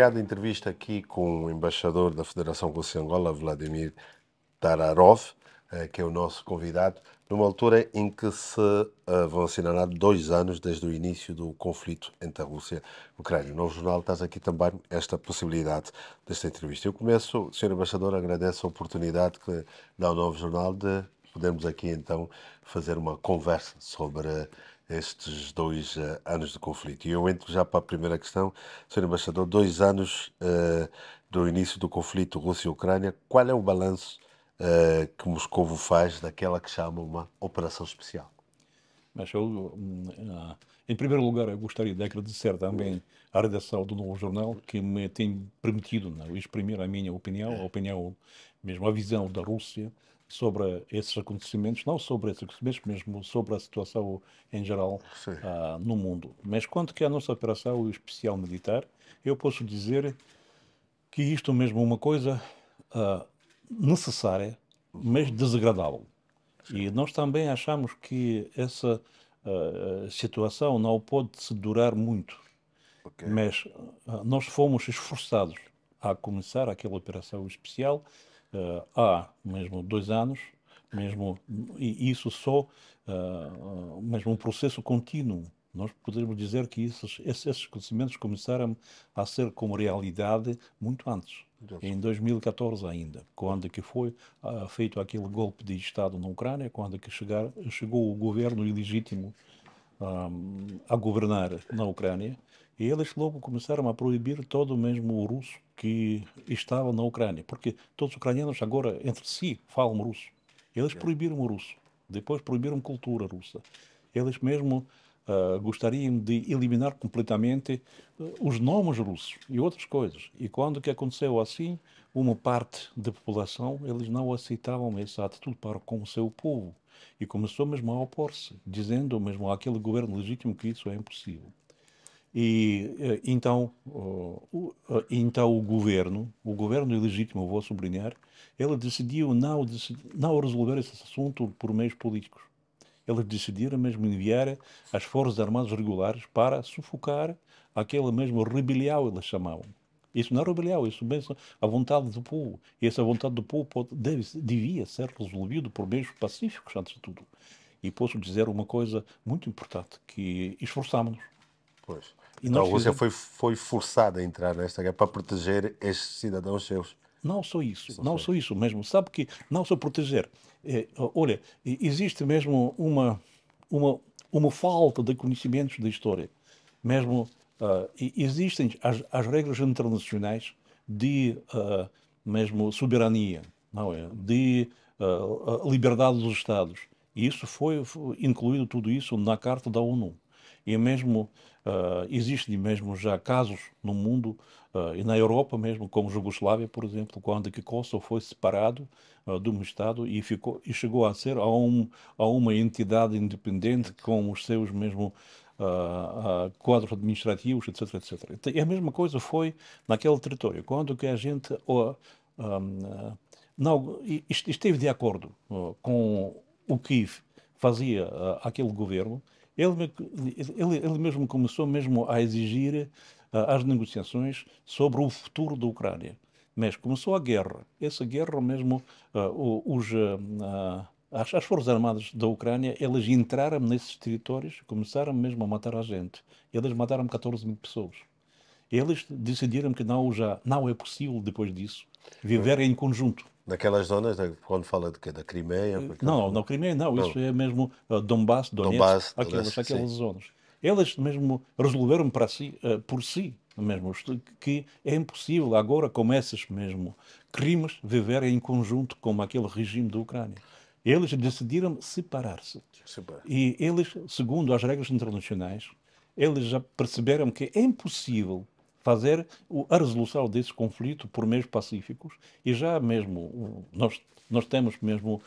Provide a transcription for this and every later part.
acompanhado a entrevista aqui com o embaixador da Federação Rússia Angola, Vladimir Tararov, que é o nosso convidado, numa altura em que se vão assinalar 2 anos desde o início do conflito entre a Rússia e a Ucrânia. No jornal estás aqui também esta possibilidade desta entrevista. Eu começo, Sr. Embaixador, agradeço a oportunidade que dá ao Novo Jornal de podermos aqui então fazer uma conversa sobre estes 2 anos de conflito. E eu entro já para a primeira questão. Sr. Embaixador, 2 anos do início do conflito Rússia-Ucrânia, qual é o balanço que Moscovo faz daquela que chama uma operação especial? Mas em primeiro lugar, eu gostaria de agradecer também à redação do Novo Jornal que me tem permitido, não, exprimir a minha opinião, mesmo a visão da Rússia sobre esses acontecimentos, não sobre esses acontecimentos, mesmo sobre a situação em geral Sim. no mundo. Mas quanto que à nossa operação especial militar, eu posso dizer que isto mesmo é uma coisa ah, necessária, mas desagradável. E nós também achamos que essa situação não pode se durar muito, Ok. mas nós fomos esforçados a começar aquela operação especial há mesmo 2 anos, mesmo, e isso só, mesmo um processo contínuo. Nós podemos dizer que esses acontecimentos começaram a ser como realidade muito antes, em 2014 ainda, quando que foi feito aquele golpe de Estado na Ucrânia, quando que chegou o governo ilegítimo a governar na Ucrânia, e eles logo começaram a proibir todo mesmo o russo que estava na Ucrânia, porque todos os ucranianos agora entre si falam russo. Eles proibiram o russo, depois proibiram cultura russa. Eles mesmo gostariam de eliminar completamente os nomes russos e outras coisas. E quando que aconteceu assim, uma parte da população, eles não aceitavam essa atitude para com o seu povo. E começou mesmo a opor-se, dizendo mesmo àquele governo legítimo que isso é impossível. E então o governo ilegítimo, vou sublinhar, ele decidiu não resolver esse assunto por meios políticos. Eles decidiram mesmo enviar as Forças Armadas Regulares para sufocar aquela mesma rebelião, eles chamavam. Isso não é rebelião, isso mesmo a vontade do povo. E essa vontade do povo devia ser resolvido por meios pacíficos, antes de tudo. E posso dizer uma coisa muito importante, que esforçámos-nos. Pois. E Então a nós Rússia fizemos, foi forçada a entrar nesta guerra para proteger estes cidadãos seus. não só isso mesmo. Sabe que não só proteger. Olha, existe mesmo uma, uma falta de conhecimentos da história. Mesmo existem as regras internacionais de mesmo soberania, não é? De liberdade dos Estados. E isso foi incluído tudo isso na Carta da ONU. E mesmo existem mesmo já casos no mundo e na Europa mesmo, como Jugoslávia, por exemplo, quando que Kosovo foi separado de um Estado e chegou a ser a uma entidade independente com os seus mesmo quadros administrativos, etc, etc. E a mesma coisa foi naquele território, quando que a gente não esteve de acordo com o que fazia aquele governo, ele mesmo começou mesmo a exigir as negociações sobre o futuro da Ucrânia. Mas começou a guerra. Essa guerra mesmo, as Forças Armadas da Ucrânia, eles entraram nesses territórios, começaram mesmo a matar a gente. Eles mataram 14 mil pessoas. Eles decidiram que já não é possível, depois disso, viver em conjunto. Naquelas zonas, quando fala de quê? Da Crimeia, para aquela Não, zona? na Crimeia não, Não, isso é mesmo Donbass, Donetsk, Donbass, Donetsk, sim. aquelas zonas. Eles mesmo resolveram para si, por si mesmo, que é impossível agora, com esses mesmo crimes, viver em conjunto com aquele regime da Ucrânia. Eles decidiram separar-se. Super. E eles, segundo as regras internacionais, eles já perceberam que é impossível fazer a resolução desse conflito por meios pacíficos e já mesmo nós temos mesmo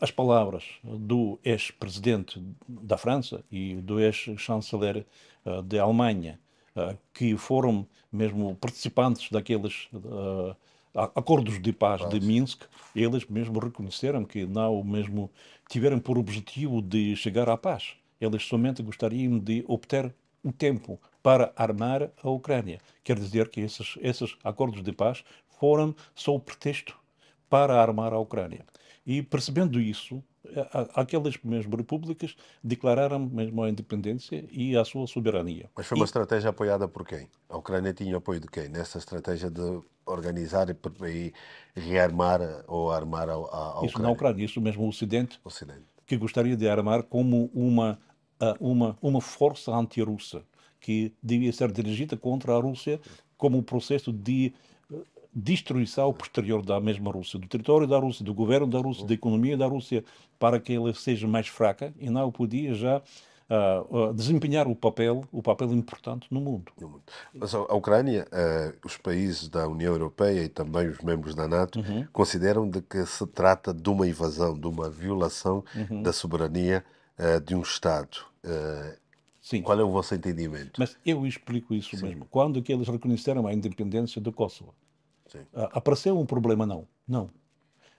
as palavras do ex-presidente da França e do ex-chanceler da Alemanha, que foram mesmo participantes daqueles acordos de paz de Paz. Minsk. Eles mesmo reconheceram que não mesmo tiveram por objetivo de chegar à paz. Eles somente gostariam de obter o tempo para armar a Ucrânia. Quer dizer que esses acordos de paz foram só o pretexto para armar a Ucrânia. E percebendo isso, aquelas mesmas repúblicas declararam mesmo a independência e a sua soberania. Mas foi uma E estratégia apoiada por quem? A Ucrânia tinha apoio de quem? Nessa estratégia de organizar e rearmar ou armar a isso na Ucrânia, Ucrânia, isso mesmo o Ocidente, o Ocidente. que gostaria de armar como uma força anti-russa, que devia ser dirigida contra a Rússia como um processo de destruição posterior da mesma Rússia, do território da Rússia, do governo da Rússia, da economia da Rússia, para que ela seja mais fraca e não podia já desempenhar o papel importante no mundo. No mundo. Mas a Ucrânia, os países da União Europeia e também os membros da NATO Uhum, consideram de que se trata de uma invasão, de uma violação uhum. da soberania de um Estado. Sim, Qual é o vosso entendimento? mas eu explico isso Sim, mesmo. Quando que eles reconheceram a independência do Kosovo, sim. apareceu um problema? Não, não.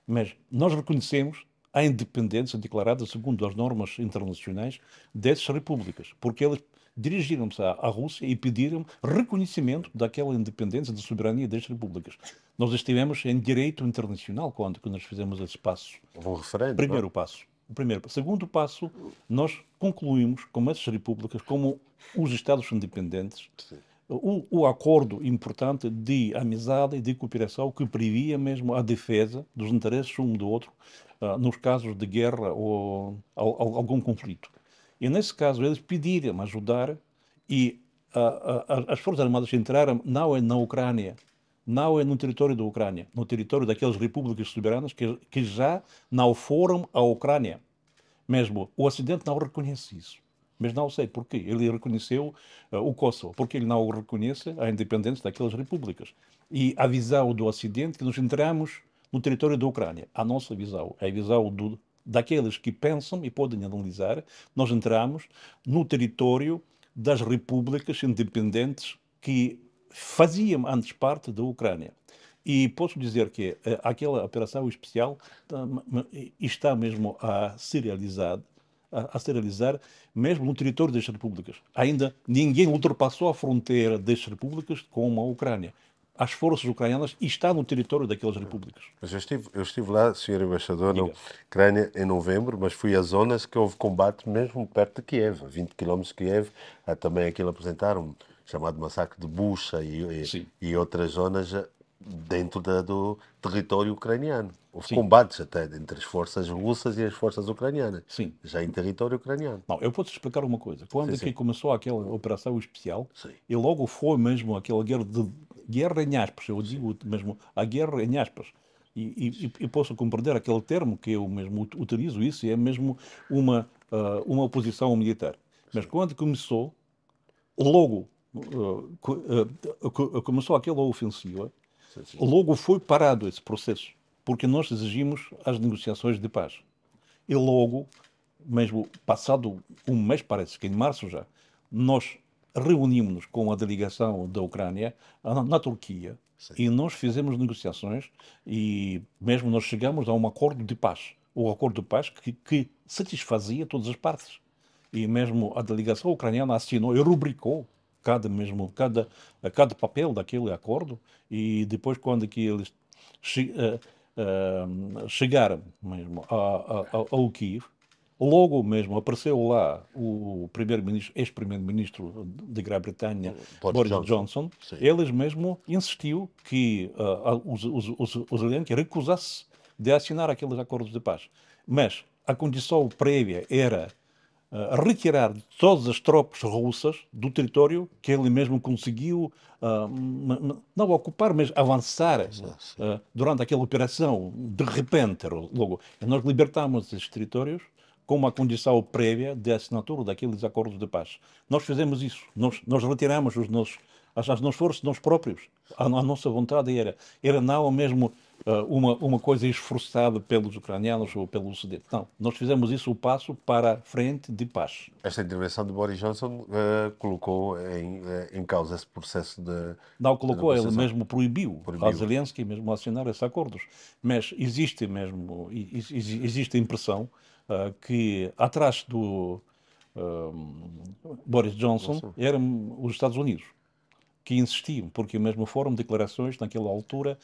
Mas nós reconhecemos a independência declarada segundo as normas internacionais dessas repúblicas, porque eles dirigiram-se à Rússia e pediram reconhecimento daquela independência, da soberania das repúblicas. Nós estivemos em direito internacional quando nós fizemos esses passos. Houve um referendo, não é? Primeiro passo. O primeiro. Segundo passo, nós concluímos como essas repúblicas, como os Estados independentes, Sim. o acordo importante de amizade e de cooperação que previa mesmo a defesa dos interesses um do outro nos casos de guerra ou algum conflito. E nesse caso eles pediram ajudar e as Forças Armadas entraram não é na Ucrânia, não é no território da Ucrânia, no território daquelas repúblicas soberanas que já não foram à Ucrânia. Mesmo o Ocidente não reconhece isso. Mas não sei porquê. Ele reconheceu o Kosovo. Porque ele não reconhece a independência daquelas repúblicas. E a visão do Ocidente que nós entramos no território da Ucrânia. A nossa visão é a visão daqueles que pensam e podem analisar. Nós entramos no território das repúblicas independentes que faziam antes parte da Ucrânia. E posso dizer que aquela operação especial está mesmo a ser realizar mesmo no território das repúblicas. Ainda ninguém ultrapassou a fronteira das repúblicas com a Ucrânia. As forças ucranianas estão no território daquelas repúblicas. Mas eu estive lá, Senhor Embaixador, na Diga. Ucrânia em novembro, mas fui a zonas que houve combate mesmo perto de Kiev, a 20 km de Kiev. Há também aquilo apresentaram, chamado massacre de Bucha Sim, e outras zonas dentro do território ucraniano. Houve sim, combates até entre as forças russas e as forças ucranianas, sim. já em território ucraniano. Não, eu vou-te explicar uma coisa. Sim, Quando aqui sim. começou aquela operação especial, Sim, e logo foi mesmo aquela guerra em aspas, eu sim. digo mesmo a guerra em aspas. E posso compreender aquele termo que eu mesmo utilizo isso, e é mesmo uma oposição militar. Mas quando começou, logo começou aquela ofensiva, Sim, sim. logo foi parado esse processo, porque nós exigimos as negociações de paz. E logo, mesmo passado um mês, parece que em março já, nós reunimos-nos com a delegação da Ucrânia na Turquia Sim. e nós fizemos negociações e mesmo nós chegamos a um acordo de paz. O acordo de paz que satisfazia todas as partes. E mesmo a delegação ucraniana assinou e rubricou cada papel daquele acordo e depois quando que eles chegaram mesmo ao Kiev, logo mesmo apareceu lá o primeiro-ministro, ex-primeiro-ministro de Grã-Bretanha, Boris Boris Johnson. Johnson, Sim. eles mesmo insistiu que o Zelensky recusasse de assinar aqueles acordos de paz. Mas a condição prévia era retirar todas as tropas russas do território que ele mesmo conseguiu não ocupar, mas avançar Sim. durante aquela operação, de repente, logo. E nós libertamos esses territórios com uma condição prévia de assinatura daqueles acordos de paz. Nós fizemos isso. Nós retiramos as nossas forças, nós próprios. A nossa vontade era não mesmo uma coisa esforçada pelos ucranianos ou pelo Ocidente. Não, nós fizemos isso o passo para a frente de paz. Esta intervenção de Boris Johnson colocou em causa esse processo Não de colocou, ele negociação. mesmo proibiu a Proibiu. Zelensky mesmo assinar esses acordos. Mas existe mesmo, existe a impressão que atrás Boris Johnson, Nossa. eram os Estados Unidos que insistiam, porque mesmo foram declarações naquela altura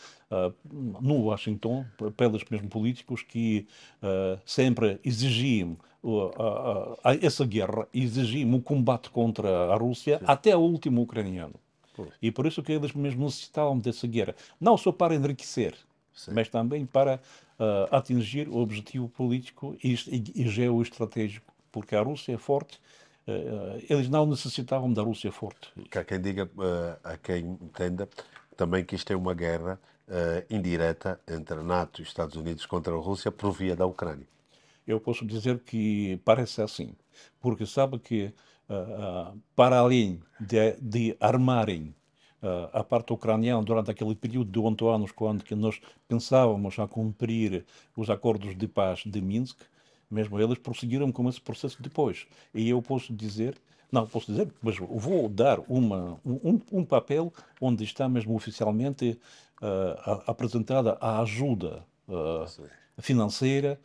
no Washington, pelos mesmos políticos que sempre exigiam essa guerra, exigiam o combate contra a Rússia Sim. até o último ucraniano. Pois. E por isso que eles mesmo necessitavam dessa guerra, não só para enriquecer, Sim. mas também para atingir o objetivo político e geoestratégico, porque a Rússia é forte, eles não necessitavam da Rússia forte. Que há quem diga, a quem entenda, também que isto é uma guerra indireta entre a NATO e os Estados Unidos contra a Rússia por via da Ucrânia. Eu posso dizer que parece assim, porque sabe que para além de armarem a parte ucraniana durante aquele período de 8 anos, quando que nós pensávamos a cumprir os acordos de paz de Minsk, mesmo eles prosseguiram com esse processo depois. E eu posso dizer, não posso dizer, mas vou dar um papel onde está mesmo oficialmente apresentada a ajuda Sim. financeira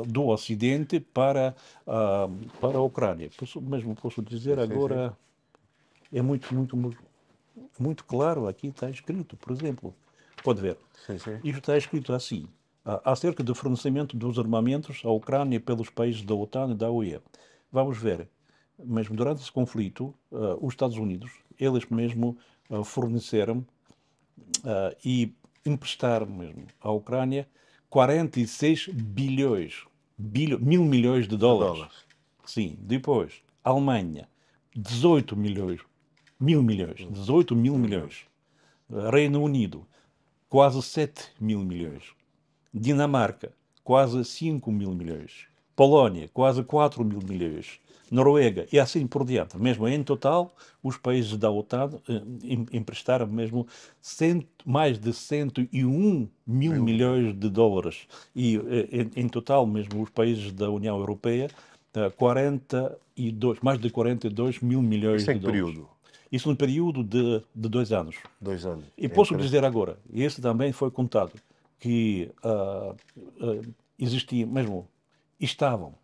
do Ocidente para a Ucrânia. Mesmo posso Sim, dizer sim, sim. agora, é muito claro, aqui está escrito, por exemplo, pode ver, Sim, sim. isto está escrito assim, acerca do fornecimento dos armamentos à Ucrânia pelos países da OTAN e da UE. Vamos ver, mesmo durante esse conflito, os Estados Unidos, eles mesmo forneceram e emprestaram mesmo à Ucrânia 46 bilhões, mil milhões de De dólares. dólares. Sim, depois, Alemanha, 18 milhões, mil milhões, 18 mil milhões. Reino Unido, quase 7 mil milhões. Dinamarca, quase 5 mil milhões. Polónia, quase 4 mil milhões. Noruega e assim por diante. Mesmo em total, os países da OTAN emprestaram mesmo mais de 101 mil Meu Deus. milhões de dólares. E em total, mesmo os países da União Europeia, 42, mais de 42 mil milhões Isto em de que dólares. período? Isso num período de 2 anos. 2 anos. E É posso entre... dizer agora, e esse também foi contado, que existia mesmo, estavam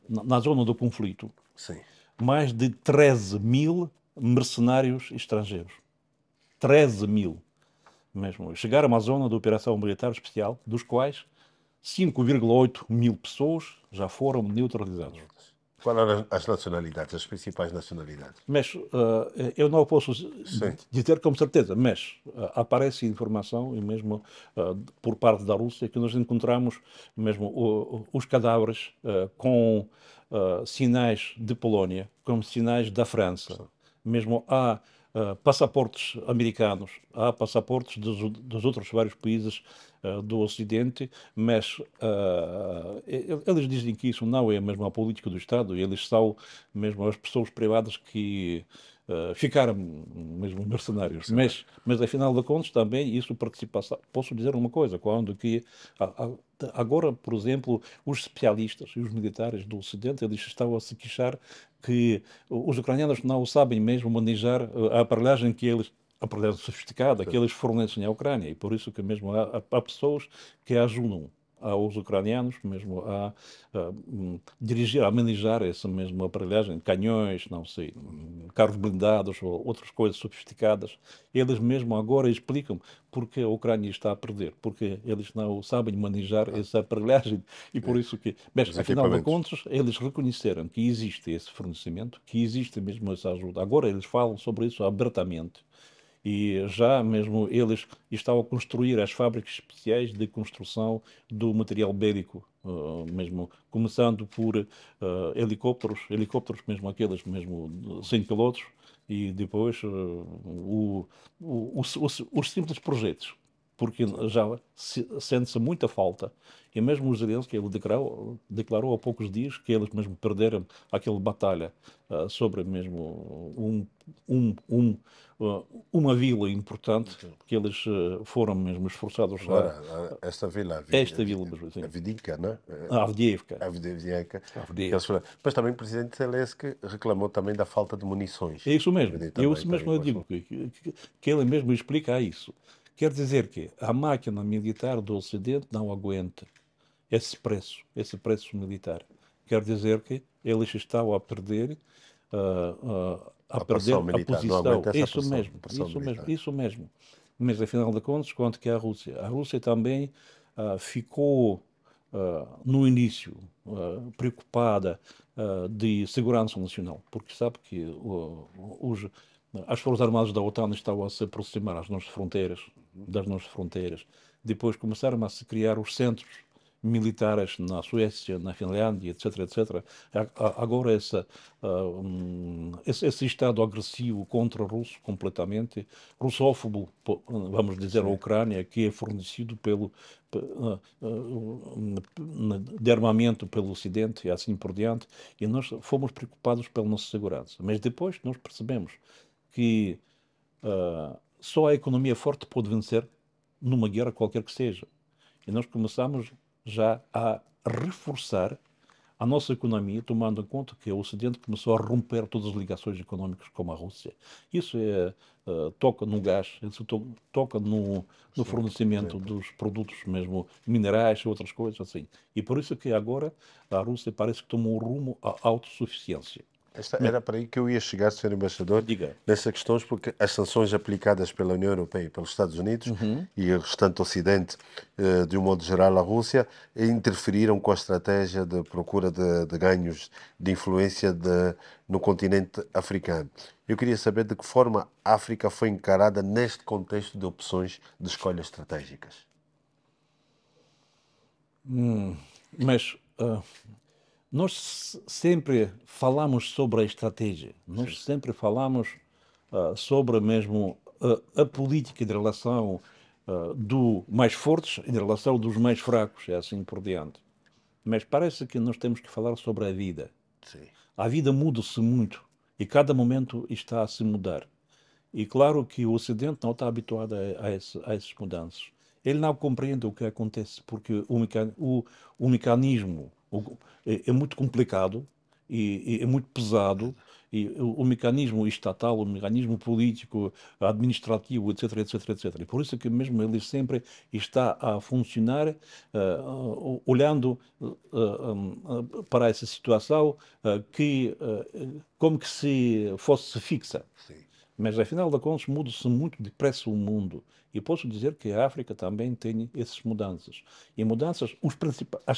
na zona do conflito Sim. mais de 13 mil mercenários estrangeiros. 13 mil mesmo. Chegaram à zona de operação militar especial, dos quais 5,8 mil pessoas já foram neutralizadas. Qual eram as nacionalidades, as principais nacionalidades? Mas eu não posso Sim. dizer com certeza, mas aparece informação, e mesmo por parte da Rússia, que nós encontramos mesmo os cadáveres com sinais de Polónia, com sinais da França. Mesmo há passaportes americanos, há passaportes dos outros vários países do Ocidente, mas eles dizem que isso não é mesmo a política do Estado, eles são mesmo as pessoas privadas que ficaram mesmo mercenários. Mas afinal de contas também isso participa. Posso dizer uma coisa, quando que agora, por exemplo, os especialistas e os militares do Ocidente, eles estavam a se queixar que os ucranianos não sabem mesmo manejar a aparelhagem que eles aparelhagem sofisticada que Sim. eles fornecem à Ucrânia, e por isso que mesmo há pessoas que ajudam aos ucranianos mesmo a dirigir, a manejar essa mesma aparelhagem, canhões, não sei, carros blindados ou outras coisas sofisticadas. Eles mesmo agora explicam porque a Ucrânia está a perder, porque eles não sabem manejar essa aparelhagem e por isso que, mas Os afinal de equipamentos. contas, eles reconheceram que existe esse fornecimento, que existe mesmo essa ajuda. Agora eles falam sobre isso abertamente. E já mesmo eles estavam a construir as fábricas especiais de construção do material bélico, mesmo começando por helicópteros mesmo aqueles mesmo sem pilotos, e depois os simples projetos, porque já sente-se muita falta. E mesmo os Zelensky, ele declarou há poucos dias que eles mesmo perderam aquela batalha sobre mesmo um, um, uma vila importante, que eles foram mesmo esforçados Agora, a esta vila, esta vila mesmo a assim, Vidinka, né? a Avdiivka. A Avdiivka, que eles Avdiivka. foram... Mas também o presidente Zelensky reclamou também da falta de É munições. isso mesmo. Também, Eu também, isso também mesmo eu começou. digo que ele mesmo explica isso. Quer dizer que a máquina militar do Ocidente não aguenta. esse preço militar. Quer dizer que eles estão a A pressão perder a militar. Não posição. aguenta essa Isso pressão, mesmo, pressão isso mesmo, militar. isso mesmo. Mas, afinal de contas, quanto que a Rússia? A Rússia também ficou, no início, preocupada de segurança nacional, porque sabe que as Forças Armadas da OTAN estavam a se aproximar das nossas fronteiras. Depois começaram a se criar os centros militares na Suécia, na Finlândia, etc, etc. Agora esse estado agressivo contra o russo, completamente russófobo, vamos dizer, a Sim. Ucrânia, que é fornecido de armamento pelo Ocidente e assim por diante, e nós fomos preocupados pela nossa segurança. Mas depois nós percebemos que só a economia forte pode vencer numa guerra qualquer que seja. E nós começamos já a reforçar a nossa economia, tomando em conta que o Ocidente começou a romper todas as ligações económicas com a Rússia. Isso toca no gás, isso toca no Sim. fornecimento dos produtos, mesmo minerais e outras coisas assim. E por isso que agora a Rússia parece que tomou o rumo à autossuficiência. Mas, Era para aí que eu ia chegar, Senhor Embaixador, diga. nessas questões, porque as sanções aplicadas pela União Europeia e pelos Estados Unidos Uhum. e o restante Ocidente, de um modo geral, a Rússia, interferiram com a estratégia de procura de ganhos de influência no continente africano. Eu queria saber de que forma a África foi encarada neste contexto de opções de escolhas estratégicas. Mas nós sempre falamos sobre a estratégia, Sim. nós sempre falamos sobre mesmo a política de relação do mais fortes em relação dos mais fracos e assim por diante. Mas parece que nós temos que falar sobre a vida. Sim. A vida muda-se muito e cada momento está a se mudar. E claro que o Ocidente não está habituado a essas mudanças. Ele não compreende o que acontece porque o mecanismo é muito complicado e é muito pesado. E o mecanismo estatal, o mecanismo político, administrativo, etc, etc, etc. E por isso que mesmo ele sempre está a funcionar olhando para essa situação como que se fosse fixa. Sim. Mas, afinal de contas, muda-se muito depressa o mundo. E posso dizer que a África também tem essas mudanças. E mudanças,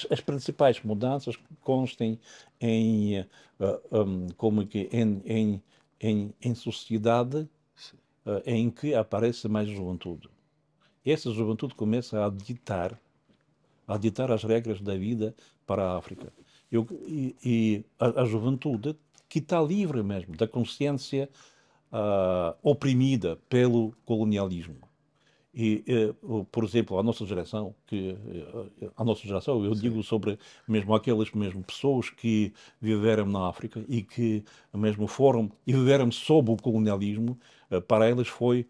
as principais mudanças constem em, como que, em sociedade em que aparece mais juventude. Essa juventude começa a ditar as regras da vida para a África. E a juventude que está livre mesmo da consciência oprimida pelo colonialismo. E, por exemplo, a nossa geração, eu Sim. digo sobre mesmo aquelas mesmo pessoas que viveram na África e que mesmo foram e viveram sob o colonialismo, para elas foi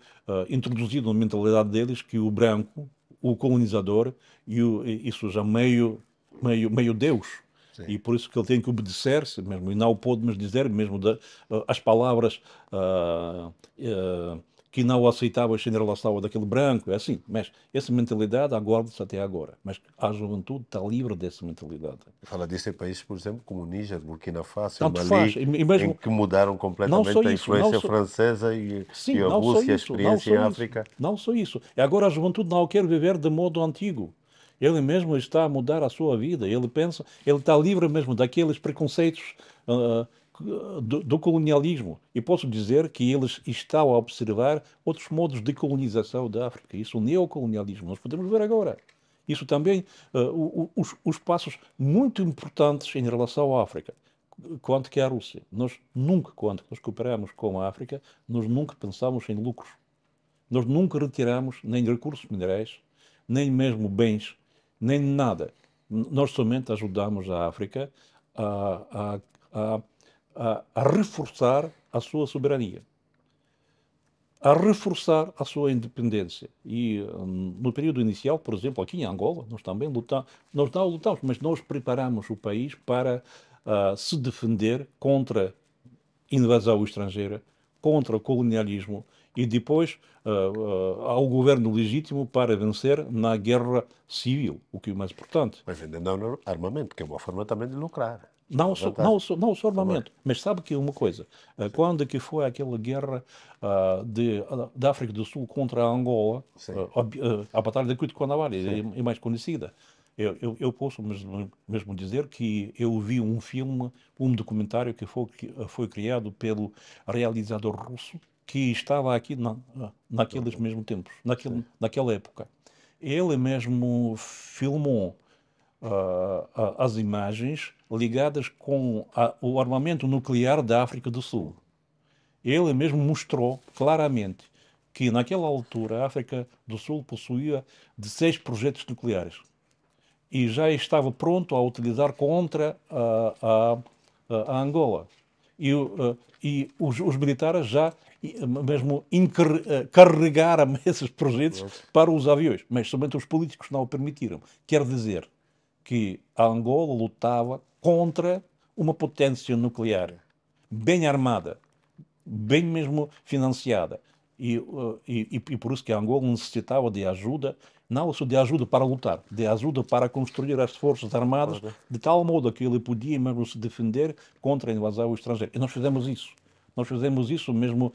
introduzido na mentalidade deles que o branco, o colonizador, isso já meio Deus. Sim. E por isso que ele tem que obedecer-se mesmo, e não pode dizer mesmo as palavras que não aceitáveis em relação daquele branco, é assim. Mas essa mentalidade aguarda-se até agora. Mas a juventude está livre dessa mentalidade. Fala disso em países, por exemplo, como Níger, Burkina Faso e Tanto faz. Mali, E em mesmo, que mudaram não só completamente a isso, não influência só, francesa e sim, a não só Rússia, a isso, não experiência em só isso, África. não só isso. E agora a juventude não quer viver de modo antigo. Ele mesmo está a mudar a sua vida. Ele pensa, ele está livre mesmo daqueles preconceitos ah, do colonialismo. E posso dizer que eles estão a observar outros modos de colonização da África. Isso, o neocolonialismo, nós podemos ver agora. Isso também, os passos muito importantes em relação à África quanto que é a Rússia. Nós nunca, quando nós cooperamos com a África, nós nunca pensamos em lucros. Nós nunca retiramos nem recursos minerais, nem mesmo bens, nem nada. Nós somente ajudamos a África a, a, a reforçar a sua soberania, a reforçar a sua independência. E no período inicial, por exemplo, aqui em Angola, nós também lutamos, nós não lutamos, mas nós preparamos o país para se defender contra invasão estrangeira, contra o colonialismo e depois ao governo legítimo para vencer na guerra civil, o que é o mais importante. Mas vendendo armamento, que é uma forma também de lucrar. É Não uma só, vantagem não só também. armamento, mas sabe que uma coisa, quando que foi aquela guerra da África do Sul contra a Angola, Sim. a Batalha de Cuicuanavari Sim. é mais conhecida. Eu posso mesmo dizer que eu vi um filme, um documentário que foi criado pelo realizador russo que estava aqui naqueles mesmos tempos, Sim. naquela época. Ele mesmo filmou as imagens ligadas com o armamento nuclear da África do Sul. Ele mesmo mostrou claramente que naquela altura a África do Sul possuía 16 projetos nucleares e já estava pronto a utilizar contra a Angola. E os militares já mesmo carregaram esses projetos para os aviões, mas somente os políticos não o permitiram. Quer dizer que a Angola lutava contra uma potência nuclear bem armada, bem mesmo financiada. E por isso que a Angola necessitava de ajuda, não só de ajuda para lutar, de ajuda para construir as forças armadas, Ora, de tal modo que ele podia mesmo se defender contra a invasão estrangeira. E nós fizemos isso. Nós fizemos isso mesmo,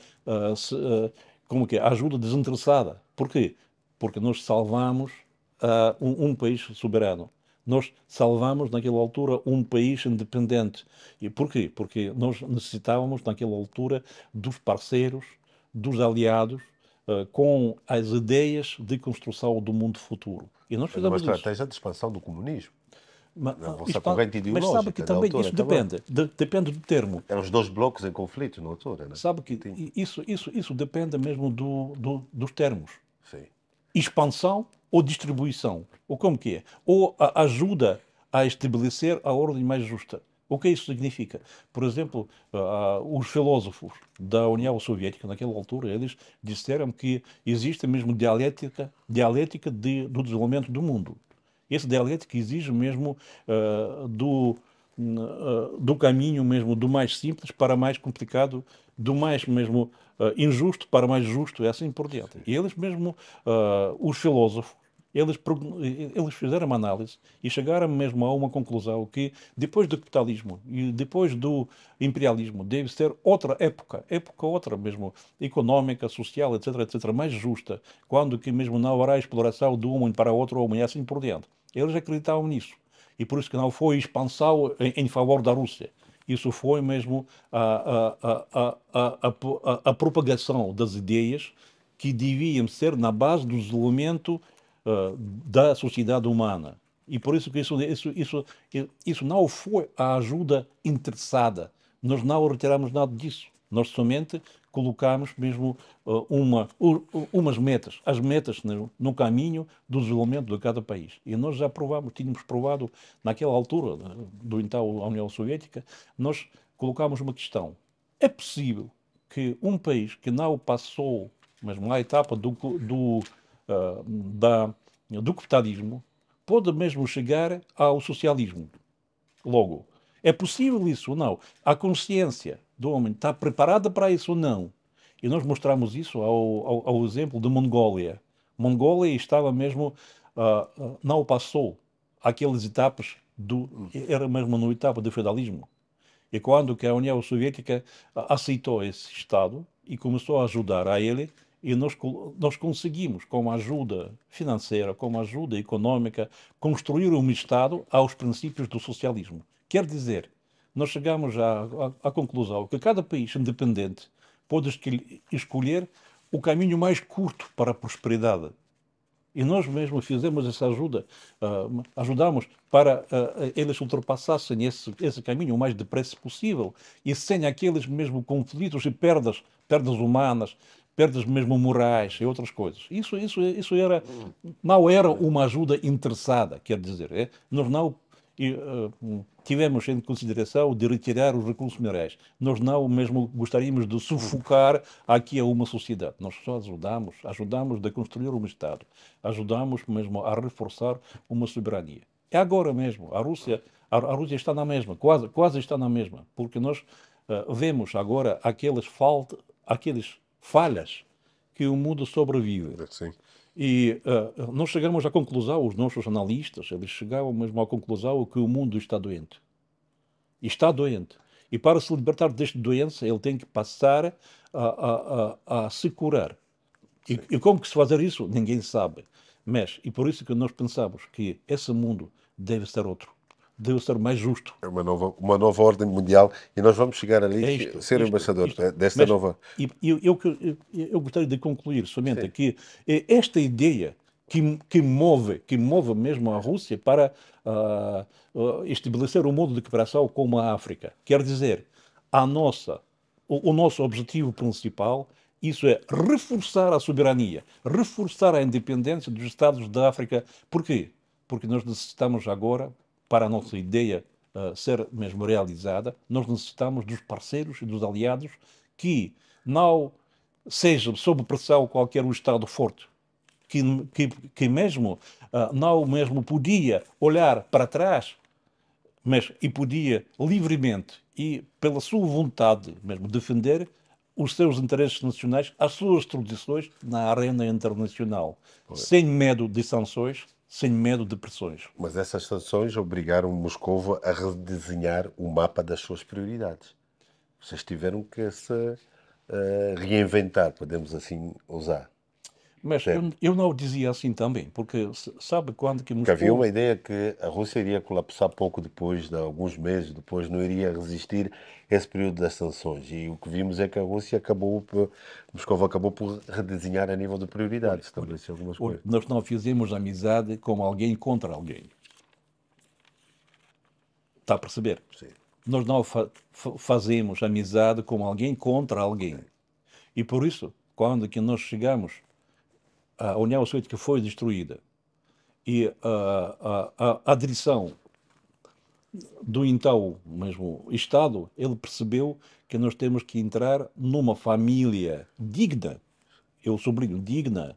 como que é? Ajuda desinteressada. Porquê? Porque nós salvamos um país soberano. Nós salvamos, naquela altura, um país independente. E porquê? Porque nós necessitávamos, naquela altura, dos parceiros, dos aliados, com as ideias de construção do mundo futuro. E nós mas uma fizemos isso. estratégia de expansão do comunismo, Ma- na vossa expan- corrente Mas sabe que ideológica da também altura isso também. depende. Depende do termo. Eram os dois blocos em conflito na altura, né? Sabe que Sim. isso depende mesmo dos termos. Sim. Expansão ou distribuição. Ou como que é? Ou ajuda a estabelecer a ordem mais justa. O que isso significa? Por exemplo, os filósofos da União Soviética, naquela altura, eles disseram que existe mesmo dialética do desenvolvimento do mundo. Esse dialética exige mesmo do caminho mesmo do mais simples para mais complicado, do mais mesmo injusto para mais justo, e assim por diante. E eles mesmo, os filósofos, eles fizeram uma análise e chegaram mesmo a uma conclusão que depois do capitalismo e depois do imperialismo deve ser outra época outra mesmo, económica, social, etc, etc, mais justa, quando que mesmo não haverá exploração de um homem para outro homem e assim por diante. Eles acreditavam nisso. E por isso que não foi expansão em favor da Rússia. Isso foi mesmo a propagação das ideias que deviam ser na base do desenvolvimento da sociedade humana. E por isso que isso não foi a ajuda interessada. Nós não retiramos nada disso. Nós somente colocamos mesmo umas metas, as metas no caminho do desenvolvimento de cada país. E nós já tínhamos provado naquela altura, do então a União Soviética, nós colocámos uma questão. É possível que um país que não passou mesmo a etapa do capitalismo pode mesmo chegar ao socialismo? Logo, é possível isso ou não? A consciência do homem está preparada para isso ou não? E nós mostramos isso ao exemplo de Mongólia. Mongólia estava mesmo, não passou aquelas etapas era mesmo no etapa do feudalismo. E quando que a União Soviética aceitou esse Estado e começou a ajudar a ele, e nós conseguimos, com a ajuda financeira, com a ajuda económica, construir um Estado aos princípios do socialismo. Quer dizer, nós chegamos à conclusão que cada país independente pode escolher o caminho mais curto para a prosperidade. E nós mesmo fizemos essa ajuda, ajudamos para eles ultrapassassem esse caminho o mais depressa possível e sem aqueles mesmo conflitos e perdas humanas, perdas mesmo morais e outras coisas. Isso não era uma ajuda interessada, quer dizer, nós não tivemos em consideração de retirar os recursos minerais. Nós não mesmo gostaríamos de sufocar aqui a uma sociedade. Nós só ajudamos a construir um Estado, ajudamos mesmo a reforçar uma soberania. É agora mesmo, a Rússia está na mesma, quase está na mesma, porque nós vemos agora aquelas falhas que o mundo sobrevive. Sim. E nós chegamos à conclusão, os nossos analistas, eles chegavam mesmo à conclusão que o mundo está doente. E está doente. E para se libertar desta doença, ele tem que passar a se curar. E como que se fazer isso? Ninguém sabe. Mas, e por isso que nós pensamos que esse mundo deve ser outro. Deve ser mais justo. É uma nova ordem mundial e nós vamos chegar ali, É isto, ser embaixador isto. desta Mas nova. eu gostaria de concluir somente Sim, que esta ideia que move mesmo a Rússia para estabelecer um modo de cooperação com a África. Quer dizer, o nosso objetivo principal, isso é reforçar a soberania, reforçar a independência dos Estados da África. Por quê? Porque nós necessitamos agora, para a nossa ideia ser mesmo realizada, nós necessitamos dos parceiros e dos aliados que não seja sob pressão qualquer um Estado forte, que mesmo não mesmo podia olhar para trás, mas e podia livremente e pela sua vontade mesmo defender os seus interesses nacionais, as suas tradições na arena internacional, sem medo de sanções, sem medo de pressões. mas essas sanções obrigaram Moscovo a redesenhar o mapa das suas prioridades. Vocês tiveram que se reinventar, podemos assim usar. Mas Certo? eu não o dizia assim também, porque sabe quando que Porque havia Moscou. uma ideia que a Rússia iria colapsar pouco depois, de alguns meses depois, não iria resistir esse período das sanções. E o que vimos é que a Rússia Moscou acabou por redesenhar a nível de prioridades, estabelecer algumas Olha, coisas. nós não fizemos amizade com alguém contra alguém. Está a perceber? Sim. Nós não fazemos amizade com alguém contra alguém. E por isso, quando que nós chegamos, a União Soviética foi destruída e a direção do então mesmo Estado, ele percebeu que nós temos que entrar numa família digna, eu sublinho, digna,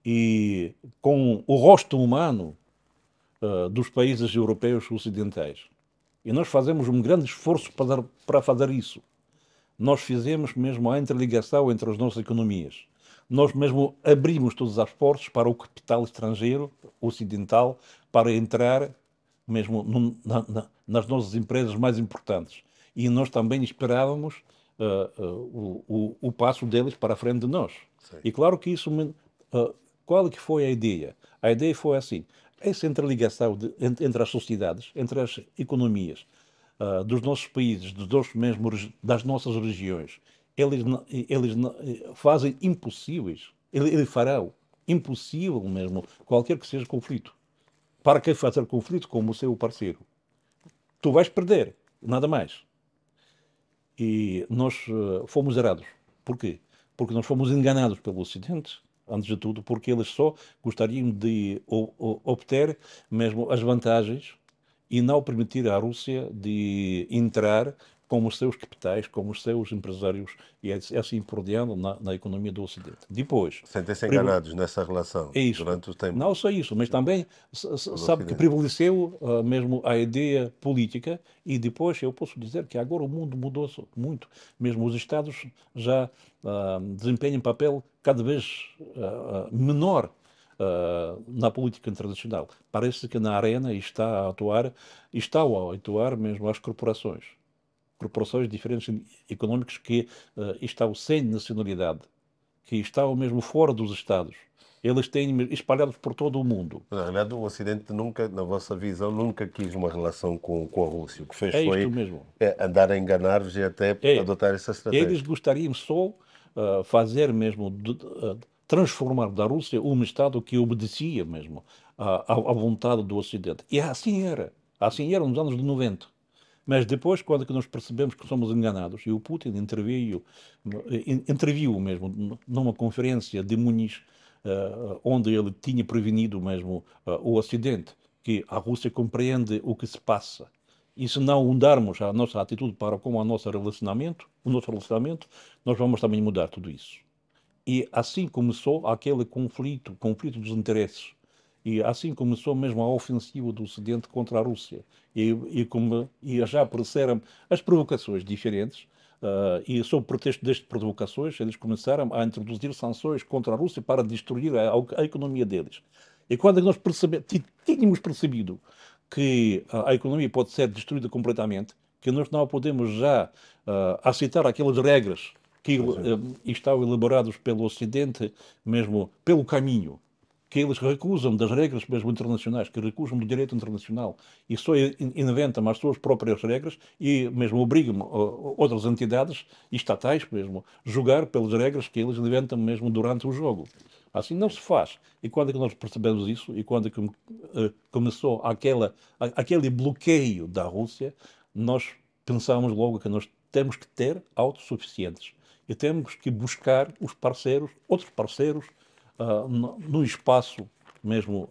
e com o rosto humano dos países europeus ocidentais. E nós fazemos um grande esforço para fazer isso. Nós fizemos mesmo a interligação entre as nossas economias. Nós mesmo abrimos todas as portas para o capital estrangeiro, ocidental, para entrar mesmo nas nossas empresas mais importantes. E nós também esperávamos o passo deles para a frente de nós. Sim. E claro que isso... qual que foi a ideia? A ideia foi assim, essa interligação entre as sociedades, entre as economias, dos nossos países, das nossas regiões, eles fazem impossíveis, eles farão impossível mesmo qualquer que seja conflito. Para que fazer conflito com o seu parceiro? Tu vais perder, nada mais. E nós fomos errados. Porquê? Porque nós fomos enganados pelo Ocidente, antes de tudo, porque eles só gostariam de obter mesmo as vantagens e não permitir à Rússia de entrar com os seus capitais, com os seus empresários e assim por diante na economia do Ocidente. Depois, Sentem-se enganados nessa relação é isto. durante o tempo Não só isso, mas também do sabe que Ocidente. prevaleceu mesmo a ideia política e depois eu posso dizer que agora o mundo mudou muito. Mesmo os Estados já desempenham um papel cada vez menor na política internacional. Parece que na arena estão a atuar mesmo as corporações. Corporações diferentes económicas que estão sem nacionalidade, que estão mesmo fora dos Estados. Eles têm espalhados por todo o mundo. Na realidade, o Ocidente nunca, na vossa visão, nunca quis uma relação com a Rússia. O que fez É isto foi mesmo. andar a enganar-vos e até É. adotar essa Eles estratégia. gostariam só fazer mesmo, transformar da Rússia um Estado que obedecia mesmo à vontade do Ocidente. E assim era. Assim era nos anos de 90. Mas depois, quando que nós percebemos que somos enganados, e o Putin interviu mesmo numa conferência de Muniz, onde ele tinha prevenido mesmo o Ocidente, que a Rússia compreende o que se passa. E se não mudarmos a nossa atitude para com o nosso relacionamento, nós vamos também mudar tudo isso. E assim começou aquele conflito dos interesses. E assim começou mesmo a ofensiva do Ocidente contra a Rússia. E já apareceram as provocações diferentes, e sob pretexto destas provocações, eles começaram a introduzir sanções contra a Rússia para destruir a economia deles. E quando nós tínhamos percebido que a economia pode ser destruída completamente, que nós não podemos já aceitar aquelas regras que estão elaboradas pelo Ocidente, mesmo pelo caminho, que eles recusam das regras mesmo internacionais, que recusam do direito internacional e só inventam as suas próprias regras e mesmo obrigam outras entidades estatais mesmo a jogar pelas regras que eles inventam mesmo durante o jogo. Assim não se faz. E quando é que nós percebemos isso, e quando é que começou aquele bloqueio da Rússia, nós pensámos logo que nós temos que ter autossuficientes e temos que buscar os parceiros, outros parceiros, no espaço mesmo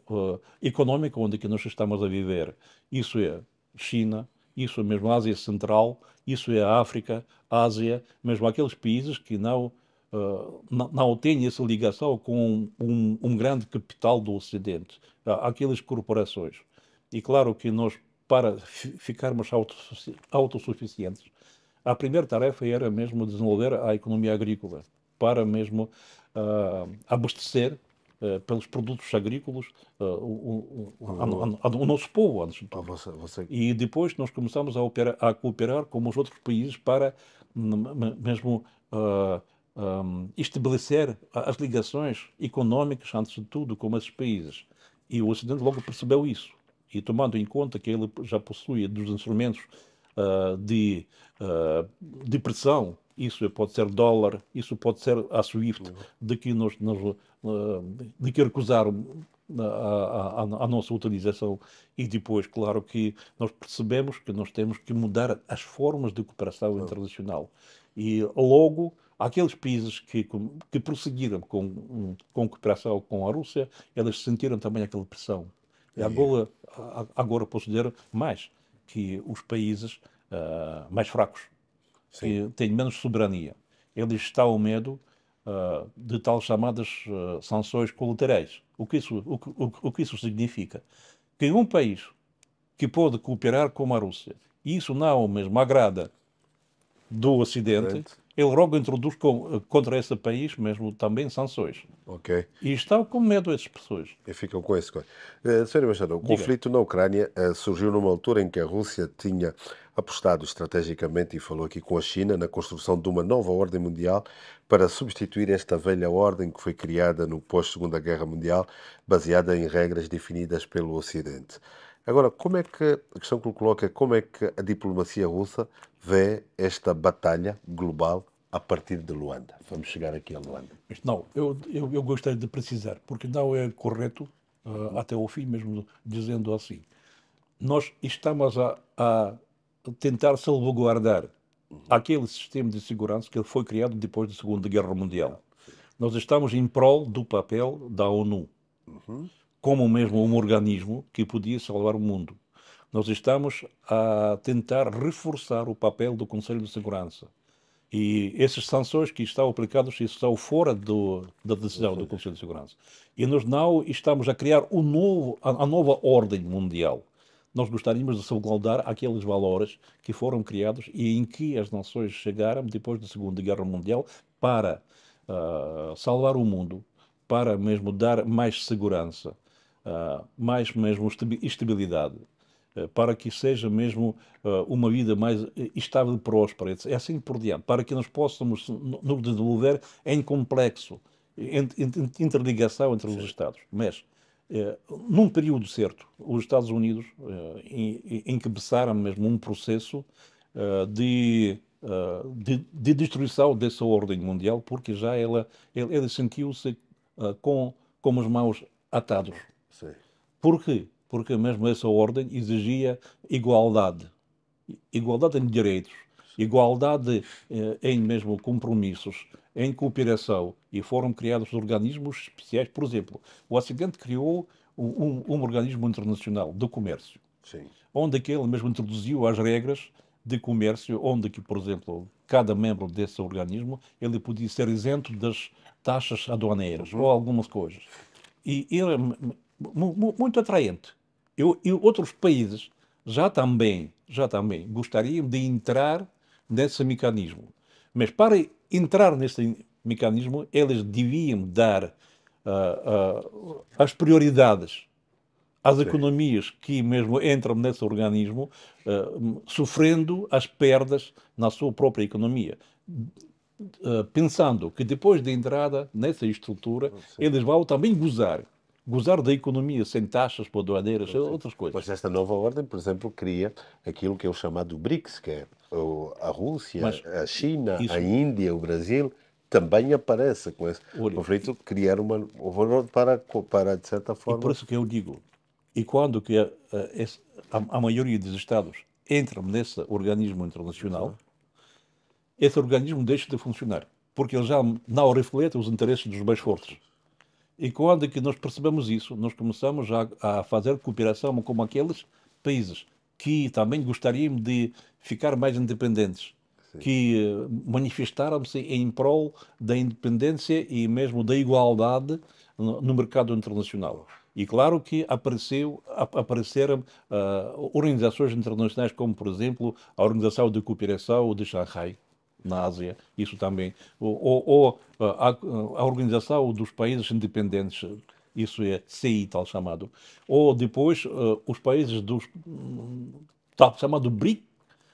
económico onde que nós estamos a viver. Isso é China, isso é mesmo a Ásia Central, isso é a África, a Ásia, mesmo aqueles países que não têm essa ligação com um grande capital do Ocidente, aquelas corporações. E claro que nós, para ficarmos autossuficientes, a primeira tarefa era mesmo desenvolver a economia agrícola, para mesmo abastecer pelos produtos agrícolas o nosso povo, antes de Ah, tudo. você... E depois nós começamos a cooperar com os outros países para mesmo estabelecer as ligações económicas, antes de tudo, com esses países. E o Ocidente logo percebeu isso. E tomando em conta que ele já possui dos instrumentos de, de pressão, isso pode ser dólar, isso pode ser a SWIFT, de que de que recusaram a nossa utilização. E depois, claro que nós percebemos que nós temos que mudar as formas de cooperação internacional. E logo, aqueles países que prosseguiram com cooperação com a Rússia, eles sentiram também aquela pressão. E agora posso dizer mais, que os países mais fracos, Sim. que têm menos soberania, eles estão ao medo de tal chamadas sanções colaterais. O que isso significa? Que um país que pode cooperar com a Rússia, e isso não mesmo agrada do Ocidente, Frente. ele logo introduz contra esse país mesmo também sanções. Ok. E estão com medo essas pessoas. E ficam com esse. Sr. Embaixador, o Diga. conflito na Ucrânia surgiu numa altura em que a Rússia tinha apostado estrategicamente, e falou aqui com a China, na construção de uma nova ordem mundial para substituir esta velha ordem que foi criada no pós-Segunda Guerra Mundial, baseada em regras definidas pelo Ocidente. Agora, como é que, a questão que ele coloca é como é que a diplomacia russa vê esta batalha global a partir de Luanda? Vamos chegar aqui a Luanda. Mas não, eu gostaria de precisar, porque não é correto, até ao fim mesmo, dizendo assim. Nós estamos a tentar salvaguardar aquele sistema de segurança que foi criado depois da Segunda Guerra Mundial. Nós estamos em prol do papel da ONU, como mesmo um organismo que podia salvar o mundo. Nós estamos a tentar reforçar o papel do Conselho de Segurança. E essas sanções que estão aplicadas estão fora da decisão do Conselho de Segurança. E nós não estamos a criar a nova ordem mundial. Nós gostaríamos de salvaguardar aqueles valores que foram criados e em que as nações chegaram depois da Segunda Guerra Mundial para salvar o mundo, para mesmo dar mais segurança, mais mesmo estabilidade, para que seja mesmo uma vida mais estável e próspera, é assim por diante, para que nós possamos nos desenvolver em complexo, interligação entre os Estados. Mas, num período certo, os Estados Unidos encabeçaram mesmo um processo de destruição dessa ordem mundial, porque já ele sentiu-se com as mãos atados. Sim. Por quê? Porque mesmo essa ordem exigia igualdade. Igualdade em direitos, igualdade em mesmo compromissos, em cooperação. E foram criados organismos especiais. Por exemplo, o Ocidente criou um organismo internacional de comércio, Sim. onde que ele mesmo introduziu as regras de comércio, onde que, por exemplo, cada membro desse organismo ele podia ser isento das taxas aduaneiras ou algumas coisas. E era muito atraente. E outros países já também gostariam de entrar nesse mecanismo. Mas para entrar nesse mecanismo, eles deviam dar as prioridades às Sim. economias que mesmo entram nesse organismo, sofrendo as perdas na sua própria economia. Pensando que depois da entrada nessa estrutura, Sim. eles vão também gozar da economia sem taxas por aduaneiras, Sim. outras coisas. Mas esta nova ordem, por exemplo, cria aquilo que é o chamado BRICS, que é a Rússia, Mas a China, a isso, Índia, o Brasil, também aparece com esse olha, conflito, criar uma para de certa e por forma. isso que eu digo, e quando que a maioria dos Estados entram nesse organismo internacional, esse organismo deixa de funcionar, porque ele já não reflete os interesses dos mais fortes. E quando é que nós percebemos isso, nós começamos a fazer cooperação com aqueles países que também gostariam de ficar mais independentes, Sim. que manifestaram-se em prol da independência e mesmo da igualdade no mercado internacional. E claro que apareceram organizações internacionais como, por exemplo, a Organização de Cooperação de Xangai, na Ásia, isso também, ou a Organização dos Países Independentes, isso é CI, tal chamado, ou depois os países dos, tal chamado BRIC,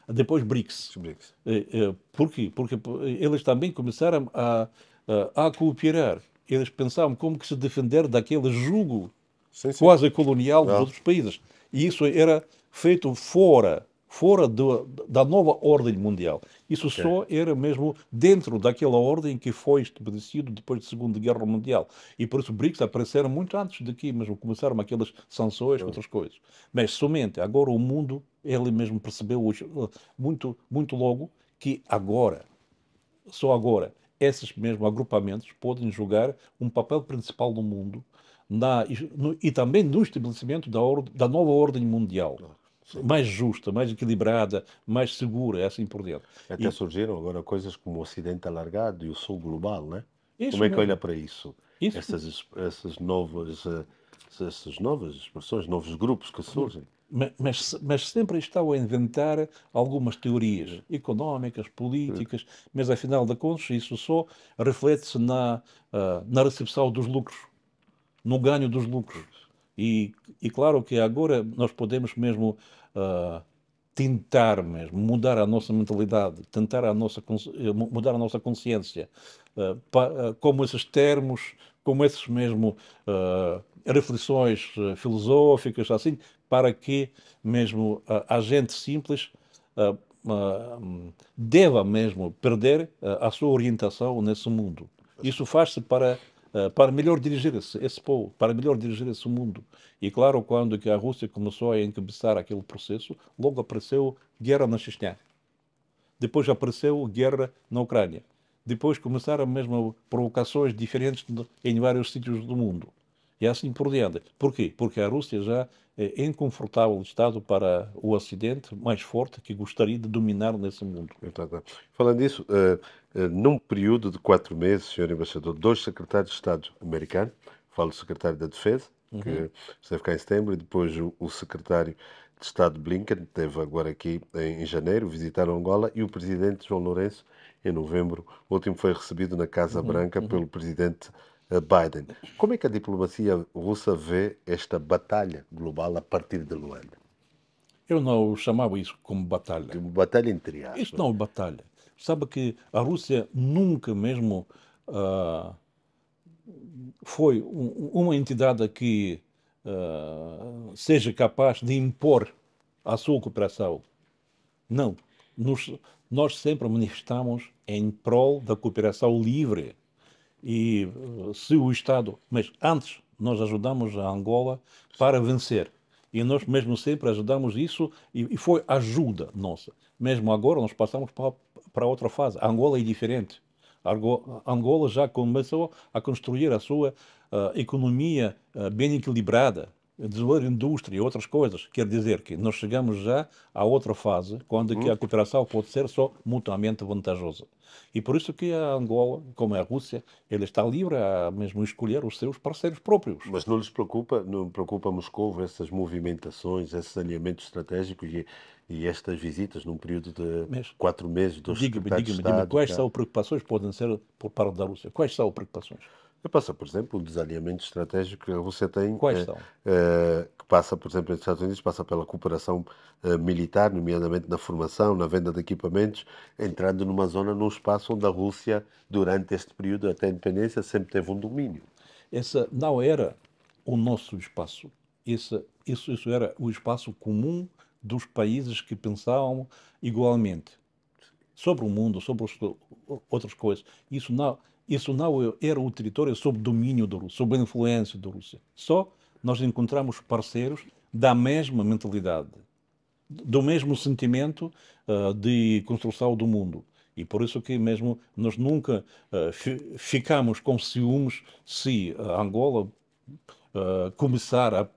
depois BRICS. Os BRICS. Por quê? Porque eles também começaram a cooperar. Eles pensavam como que se defender daquele jugo Sim, sim. quase colonial dos Ah, outros países. E isso era feito fora da nova ordem mundial. Isso ok. só era mesmo dentro daquela ordem que foi estabelecido depois da Segunda Guerra Mundial. E por isso os BRICS apareceram muito antes daqui, mesmo começaram aquelas sanções, outras coisas. Mas somente agora o mundo, ele mesmo percebeu muito, muito logo que agora, só agora, esses mesmos agrupamentos podem jogar um papel principal no mundo e também no estabelecimento da nova ordem mundial, Sim. mais justa, mais equilibrada, mais segura, assim por diante. Até E surgiram agora coisas como o Ocidente alargado e o Sul global, né? Como isso é que olha mesmo, para isso? isso Essas novas expressões, novos grupos que surgem. mas sempre estão a inventar algumas teorias económicas, políticas, mas afinal de contas isso só reflete-se na recepção dos lucros, no ganho dos lucros. E claro que agora nós podemos mesmo ah, tentar mesmo mudar a nossa mentalidade, tentar mudar a nossa consciência, como esses termos, como esses mesmo reflexões filosóficas, assim, para que mesmo a gente simples ah, ah, deva mesmo perder a sua orientação nesse mundo. Isso faz-se para melhor dirigir esse povo, para melhor dirigir esse mundo. E claro, quando que a Rússia começou a encabeçar aquele processo, logo apareceu guerra na Chechnya. Depois apareceu guerra na Ucrânia. Depois começaram mesmo provocações diferentes em vários sítios do mundo. E assim por diante. Porquê? Porque a Rússia já é inconfortável estado para o Ocidente mais forte que gostaria de dominar nesse mundo. Então, falando disso, num período de 4 meses, senhor embaixador, dois secretários de Estado americanos, falo do secretário da Defesa, que esteve cá em setembro, e depois o secretário de Estado Blinken, que esteve agora aqui em janeiro, visitaram Angola, e o presidente João Lourenço, em novembro, o último foi recebido na Casa Branca pelo presidente Biden. Como é que a diplomacia russa vê esta batalha global a partir de Luanda? Eu não chamava isso como batalha. Uma batalha entre Isso aspas. não é batalha. Sabe que a Rússia nunca mesmo ah, foi uma entidade que seja capaz de impor a sua cooperação. Não. Nos, nós sempre manifestamos em prol da cooperação livre. E se o Estado. Mas antes nós ajudamos a Angola para vencer. E nós mesmo sempre ajudamos isso e foi ajuda nossa. Mesmo agora nós passamos para outra fase. A Angola é diferente. Angola já começou a construir a sua economia bem equilibrada. desenvolver indústria e outras coisas. Quer dizer que nós chegamos já a outra fase, quando que a cooperação pode ser só mutuamente vantajosa. E por isso que a Angola, como a Rússia, ele está livre a mesmo escolher os seus parceiros próprios. Mas não lhes preocupa, não preocupa Moscou essas movimentações, esses alinhamentos estratégicos e estas visitas num período de Mas 4 meses dos secretários de diga-me, Estado? quais são as preocupações que podem ser por parte da Rússia? Quais são as preocupações? Passa, por exemplo, o desalinhamento estratégico que a Rússia tem, Quais são? que passa, por exemplo, nos Estados Unidos, passa pela cooperação militar, nomeadamente na formação, na venda de equipamentos, entrando numa zona, num espaço onde a Rússia, durante este período até a independência, sempre teve um domínio. Esse não era o nosso espaço. Isso era o espaço comum dos países que pensavam igualmente sobre o mundo, sobre outras coisas. Isso não era o território sob domínio da Rússia, sob a influência da Rússia. Só nós encontramos parceiros da mesma mentalidade, do mesmo sentimento de construção do mundo. E por isso que mesmo nós nunca ficamos com ciúmes se a Angola começar,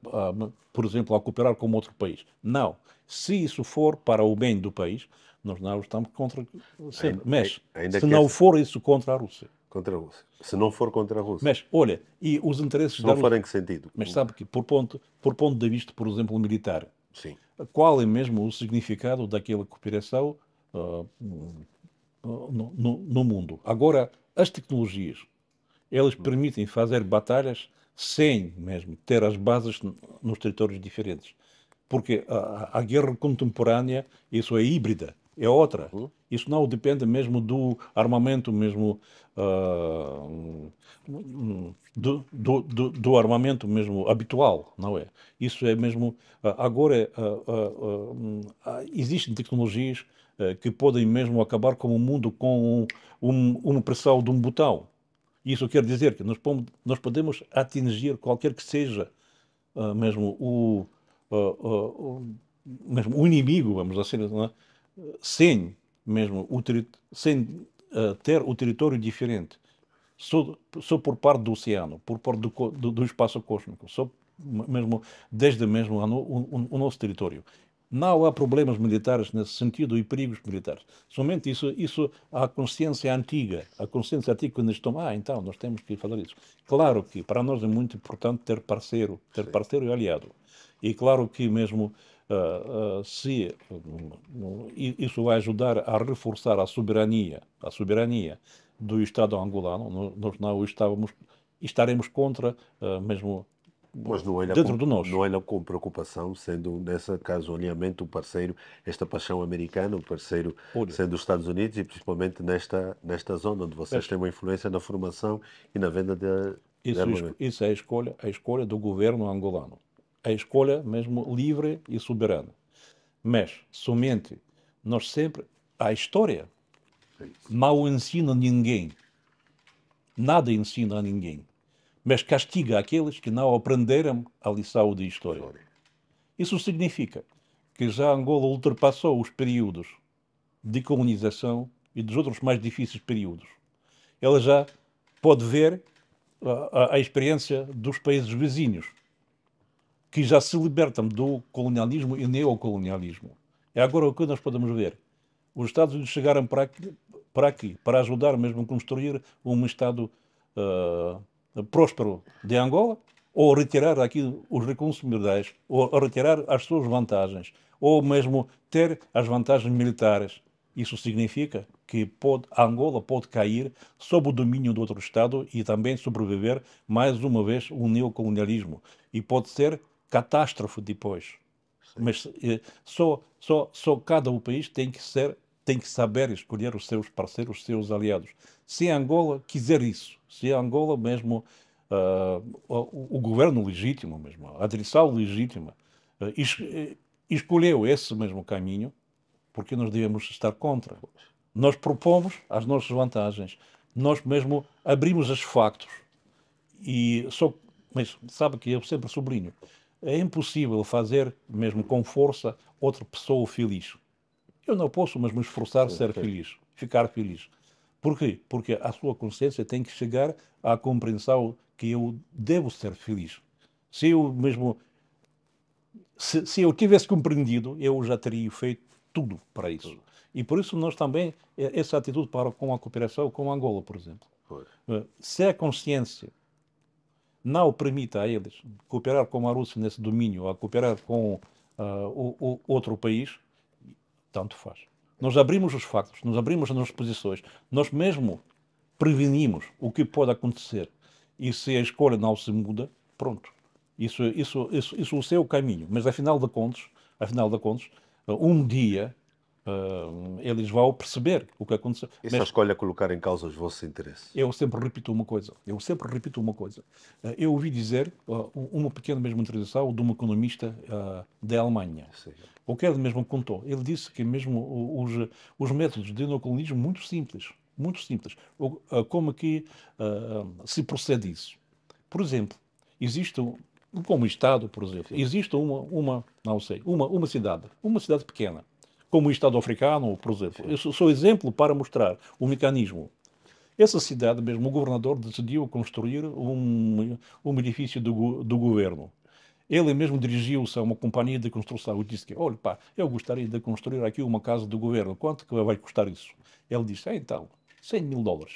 por exemplo, a cooperar com outro país. Não. Se isso for para o bem do país, nós não estamos contra sempre. Mas, Ainda se que não esse, for isso contra a Rússia. contra a Rússia. Se não for contra a Rússia. Mas, olha, e os interesses Se da não for Rússia. em que sentido? Mas sabe que, por ponto de vista, por exemplo, militar, Sim. qual é mesmo o significado daquela cooperação no mundo? Agora, as tecnologias, elas permitem fazer batalhas sem mesmo ter as bases nos territórios diferentes. Porque a guerra contemporânea, isso é híbrida, é outra. Isso não depende mesmo do armamento mesmo do armamento mesmo habitual, não é? Isso é mesmo agora existem tecnologias que podem mesmo acabar com o mundo com uma pressão de um botão. Isso quer dizer que nós podemos atingir qualquer que seja mesmo mesmo o inimigo, vamos assim, não é? Sem mesmo sem ter o território diferente, só por parte do oceano, por parte do espaço cósmico, só mesmo desde mesmo o nosso território. Não há problemas militares nesse sentido e perigos militares. Somente isso a consciência antiga, quando estão, então nós temos que fazer isso. Claro que para nós é muito importante ter parceiro e aliado. E claro que mesmo se isso vai ajudar a reforçar a soberania do Estado angolano, nós não estaremos contra mesmo Mas não olha dentro de nós. não olha com preocupação, sendo nesse caso o alinhamento, o parceiro, esta paixão americana, o parceiro Olha, sendo os Estados Unidos e principalmente nesta zona onde vocês veja, têm uma influência na formação e na venda de armamento. isso é a escolha do governo angolano. A escolha mesmo livre e soberana. Mas, somente, nós sempre, a história não ensina ninguém, nada ensina a ninguém, mas castiga aqueles que não aprenderam a lição de história. Isso significa que já Angola ultrapassou os períodos de colonização e dos outros mais difíceis períodos. Ela já pode ver a experiência dos países vizinhos, que já se libertam do colonialismo e neocolonialismo. É agora o que nós podemos ver. Os Estados Unidos chegaram para aqui, para ajudar mesmo a construir um Estado próspero de Angola, ou retirar aqui os recursos minerais, ou retirar as suas vantagens, ou mesmo ter as vantagens militares. Isso significa que Angola pode cair sob o domínio de outro Estado e também sobreviver mais uma vez o neocolonialismo. E pode ser catástrofe depois. Mas só cada país tem que saber escolher os seus parceiros, os seus aliados. Se a Angola quiser isso, se a Angola mesmo, o governo legítimo mesmo, a direção legítima, escolheu esse mesmo caminho, porque nós devemos estar contra. Nós propomos as nossas vantagens, nós mesmo abrimos os factos. Mas sabe que eu sempre sublinho, é impossível fazer, mesmo com força, outra pessoa feliz. Eu não posso mesmo esforçar a ser feliz, ficar feliz. Por quê? Porque a sua consciência tem que chegar à compreensão que eu devo ser feliz. Se eu mesmo Se eu tivesse compreendido, eu já teria feito tudo para isso. E por isso nós também, essa atitude para com a cooperação com Angola, por exemplo. Pois. Se a consciência não permite a eles cooperar com a Rússia nesse domínio, ou a cooperar com o outro país, tanto faz. Nós abrimos os factos, nós abrimos as nossas posições, nós mesmo prevenimos o que pode acontecer. E se a escolha não se muda, pronto. Isso é o seu caminho. Mas afinal de contas, um dia eles vão perceber o que aconteceu. E só Mas escolhe colocar em causa os vossos interesses. eu sempre repito uma coisa. Eu ouvi dizer uma pequena mesmo introdução de um economista da Alemanha. Sim. O que ele mesmo contou. Ele disse que mesmo os métodos de neocolonialismo muito simples. Muito simples. Como que se procede isso? Por exemplo, existe, como Estado, por exemplo, existe uma cidade pequena, como o Estado africano, por exemplo. Eu sou exemplo para mostrar o mecanismo. Essa cidade mesmo, o governador decidiu construir um edifício do governo. Ele mesmo dirigiu-se a uma companhia de construção e disse que, olha pá, eu gostaria de construir aqui uma casa do governo, quanto que vai custar isso? Ele disse, então, $100.000.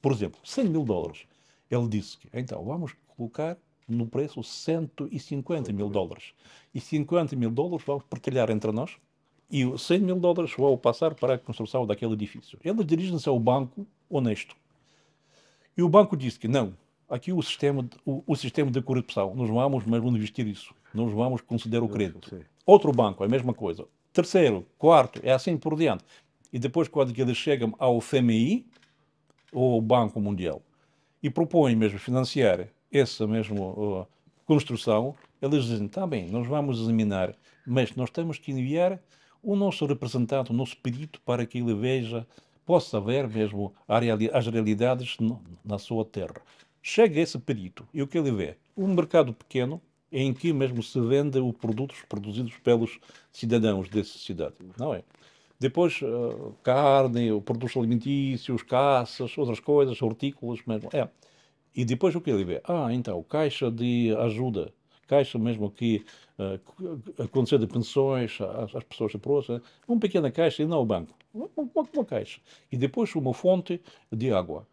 Por exemplo, $100.000. Ele disse que, então, vamos colocar no preço $150.000. E $50.000 vamos partilhar entre nós e os $100.000 vão passar para a construção daquele edifício. Eles dirigem-se ao banco honesto. E o banco disse que não, aqui o sistema de corrupção, nós vamos mesmo investir isso, nós vamos conceder o crédito. Sim. Outro banco, a mesma coisa. Terceiro, quarto, é assim por diante. E depois, quando eles chegam ao FMI, ou ao Banco Mundial, e propõem mesmo financiar essa mesma construção, eles dizem, está bem, nós vamos examinar, mas nós temos que enviar o nosso representante, o nosso perito, para que ele veja, possa ver mesmo as realidades na sua terra. Chega esse perito e o que ele vê? Um mercado pequeno em que mesmo se vende os produtos produzidos pelos cidadãos dessa cidade, não é? Depois, carne, produtos alimentícios, caças, outras coisas, hortícolas mesmo. É. E depois o que ele vê? Então, caixa de ajuda, caixa mesmo que concede pensões às pessoas próximas, uma pequena caixa e não o banco, uma caixa. E depois uma fonte de água.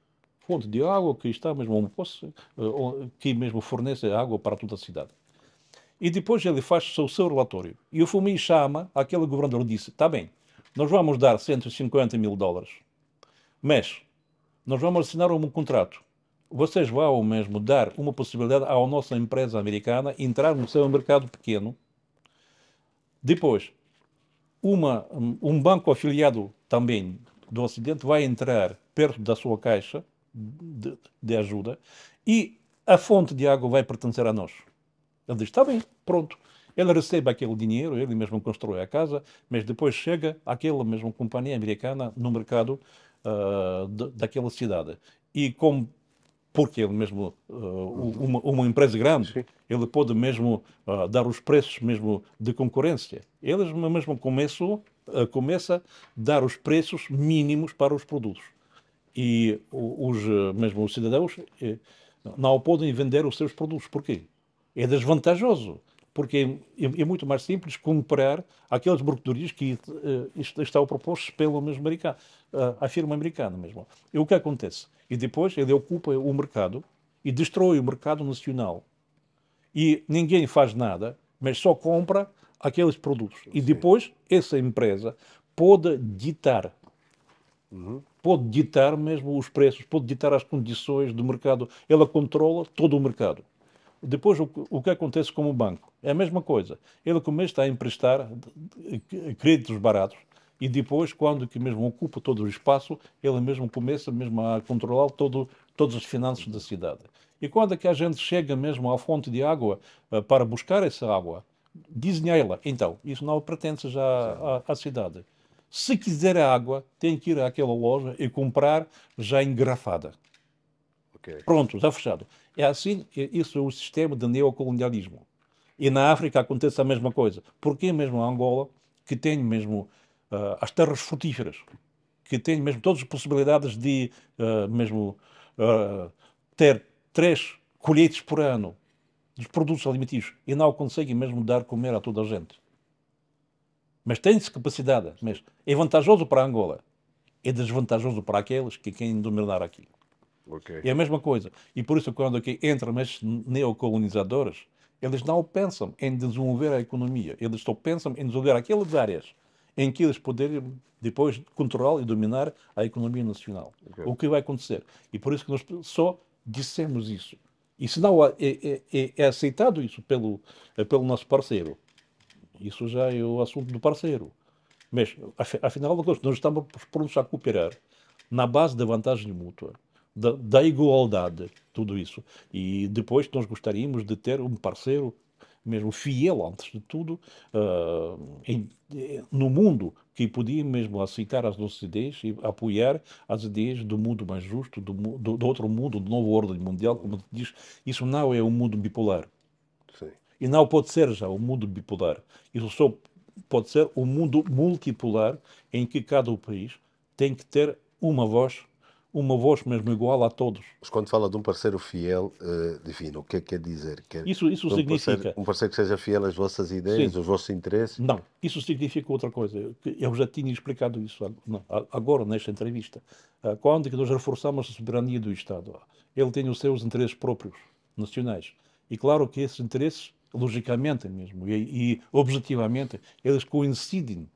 Fonte de água que está mesmo um poço, que mesmo fornece água para toda a cidade. E depois ele faz o seu relatório. E o FMI chama, aquele governador disse, está bem, nós vamos dar $150.000, mas nós vamos assinar um contrato. Vocês vão mesmo dar uma possibilidade à nossa empresa americana entrar no seu mercado pequeno. Depois, um banco afiliado também do Ocidente vai entrar perto da sua caixa de ajuda e a fonte de água vai pertencer a nós. Ele diz, está bem, pronto. Ele recebe aquele dinheiro, ele mesmo constrói a casa, mas depois chega aquela mesma companhia americana no mercado daquela cidade. E como, porque ele mesmo, uma empresa grande, Sim. ele pode mesmo dar os preços mesmo de concorrência. Eles mesmo começa a dar os preços mínimos para os produtos. E mesmo os cidadãos não podem vender os seus produtos. Porquê? É desvantajoso, porque é muito mais simples comprar aquelas mercadorias que estão propostas pelo mesmo americano, a firma americana mesmo. E o que acontece? E depois ele ocupa o mercado e destrói o mercado nacional. E ninguém faz nada, mas só compra aqueles produtos. E depois essa empresa pode ditar mesmo os preços, pode ditar as condições do mercado. Ela controla todo o mercado. Depois, o que acontece com o banco? É a mesma coisa. Ele começa a emprestar créditos baratos e depois, quando que mesmo ocupa todo o espaço, ele mesmo começa mesmo a controlar todas as finanças da cidade. E quando é que a gente chega mesmo à fonte de água para buscar essa água, dizem a ela, então, isso não pertence já à cidade. Se quiser a água, tem que ir àquela loja e comprar já engarrafada. Ok. Pronto, já fechado. É assim, isso é o sistema de neocolonialismo. E na África acontece a mesma coisa. Porque mesmo a Angola, que tem mesmo as terras frutíferas, que tem mesmo todas as possibilidades de mesmo ter 3 colheitas por ano, dos produtos alimentícios e não conseguem mesmo dar comer a toda a gente. Mas tem-se capacidade. Mas é vantajoso para Angola. É desvantajoso para aqueles que querem dominar aqui. Ok. É a mesma coisa. E por isso, quando aqui entram esses neocolonizadores, eles não pensam em desenvolver a economia. Eles só pensam em desenvolver aquelas áreas em que eles poderem depois controlar e dominar a economia nacional. Ok. O que vai acontecer? E por isso que nós só dissemos isso. E se não é aceitado isso pelo nosso parceiro, isso já é o assunto do parceiro. Mas, afinal de contas, nós estamos prontos a cooperar na base da vantagem mútua, da igualdade, tudo isso. E depois nós gostaríamos de ter um parceiro mesmo fiel, antes de tudo, no mundo, que podia mesmo aceitar as nossas ideias e apoiar as ideias do mundo mais justo, do outro mundo, do novo ordem mundial, como te diz. Isso não é um mundo bipolar. Sim. E não pode ser já o mundo bipolar. Isso só pode ser o mundo multipolar, em que cada país tem que ter uma voz mesmo igual a todos. Mas quando fala de um parceiro fiel, define o que é que quer dizer? Isso significa, Um parceiro que seja fiel às vossas ideias, sim, aos vossos interesses? não, isso significa outra coisa. Eu já tinha explicado isso agora, nesta entrevista. Quando é que nós reforçamos a soberania do Estado? Ele tem os seus interesses próprios, nacionais. E claro que esses interesses, logicamente mesmo, e objetivamente, eles coincidem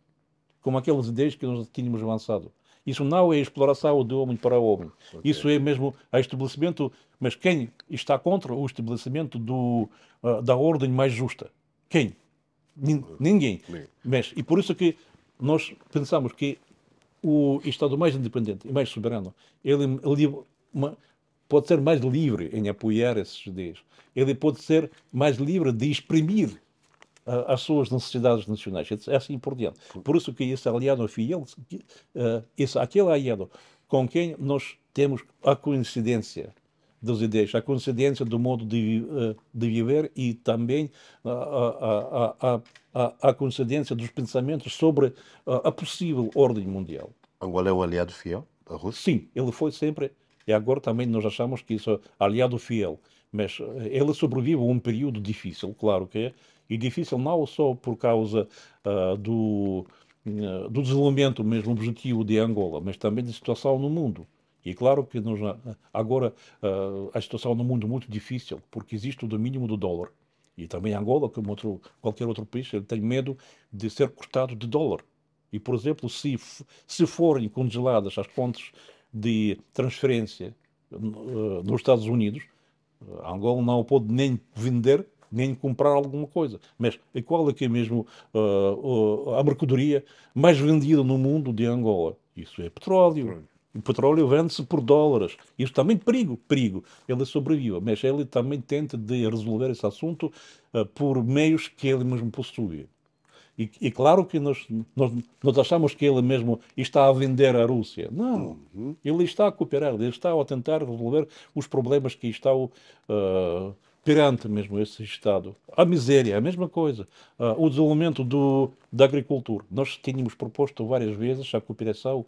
com aquelas ideias que nós tínhamos avançado. Isso não é exploração do homem para o homem. Ok. Isso é mesmo o estabelecimento. Mas quem está contra o estabelecimento da ordem mais justa? Quem? Ninguém. Sim. Mas, e por isso que nós pensamos que o Estado mais independente e mais soberano, pode ser mais livre em apoiar essas ideias. Ele pode ser mais livre de exprimir as suas necessidades nacionais. É assim por diante. Por isso que esse aliado fiel, aquele aliado com quem nós temos a coincidência das ideias, a coincidência do modo de viver e também a coincidência dos pensamentos sobre a possível ordem mundial. Angola é um aliado fiel da Rússia? Sim, ele foi sempre, e agora também nós achamos que isso é aliado fiel, mas ele sobrevive a um período difícil, claro que é, e difícil não só por causa do desenvolvimento mesmo objetivo de Angola, mas também da situação no mundo. E claro que nós, agora a situação no mundo é muito difícil, porque existe o domínio do dólar. E também Angola, como qualquer outro país, ele tem medo de ser cortado de dólar. E, por exemplo, se forem congeladas as contas de transferência nos Estados Unidos, Angola não pode nem vender, nem comprar alguma coisa. Mas qual é que é mesmo a mercadoria mais vendida no mundo de Angola? Isso é petróleo. O petróleo vende-se por dólares. Isso também perigo. Ele sobrevive, mas ele também tenta de resolver esse assunto por meios que ele mesmo possui. E claro que nós achamos que ele mesmo está a vender a Rússia. Não. Ele está a cooperar, ele está a tentar resolver os problemas que estão perante mesmo esse Estado. A miséria, a mesma coisa. O desenvolvimento da agricultura. Nós tínhamos proposto várias vezes a cooperação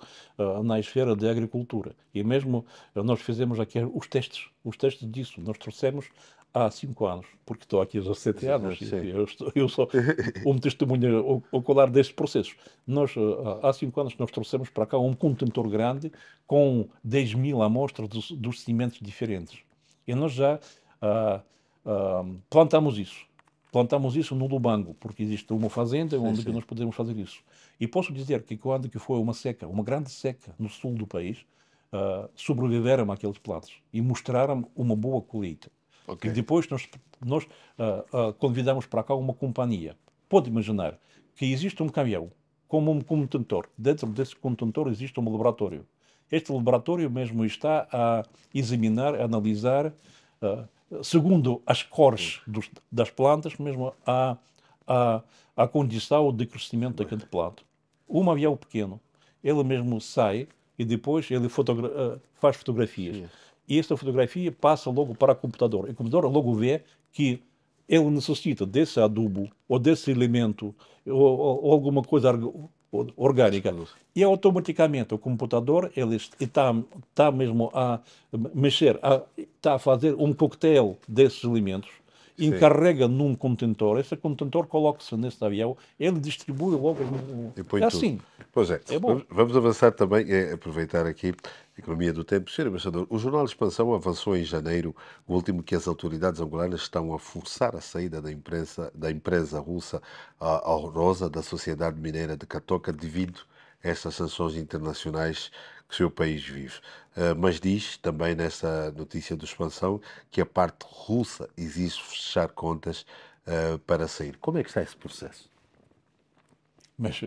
na esfera da agricultura. E mesmo nós fizemos aqui os testes disso. Nós trouxemos há 5 anos, porque estou aqui há 7 anos, eu sou um testemunho ocular destes processos. Nós, há 5 anos, nós trouxemos para cá um contentor grande com 10.000 amostras dos cimentos diferentes. E nós já plantamos isso. Plantamos isso no Lubango, porque existe uma fazenda onde nós podemos fazer isso. E posso dizer que quando que foi uma seca, uma grande seca no sul do país, sobreviveram aqueles plantas e mostraram uma boa colheita. Okay. E depois nós convidamos para cá uma companhia. Pode imaginar que existe um caminhão como um contentor. Dentro desse contentor existe um laboratório. Este laboratório mesmo está a examinar, a analisar, segundo as cores das plantas, mesmo a condição de crescimento daquele planta. Um avião pequeno, ele mesmo sai e depois ele faz fotografias. Sim. E esta fotografia passa logo para o computador. E o computador logo vê que ele necessita desse adubo ou desse elemento ou alguma coisa orgânica. E automaticamente o computador ele está mesmo a mexer, está a fazer um coquetel desses elementos Sim. encarrega num contentor, esse contentor coloca-se nesse avião, ele distribui logo. E põe É tudo. assim, Pois é. é bom. Vamos avançar também, aproveitar aqui a economia do tempo. Senhor Embaixador, o Jornal Expansão avançou em janeiro, o último, que as autoridades angolanas estão a forçar a saída da empresa russa Alrosa da Sociedade Mineira de Catoca devido a estas sanções internacionais que o seu país vive. Mas diz também nessa notícia do Expansão que a parte russa exige fechar contas para sair. Como é que está esse processo? Mas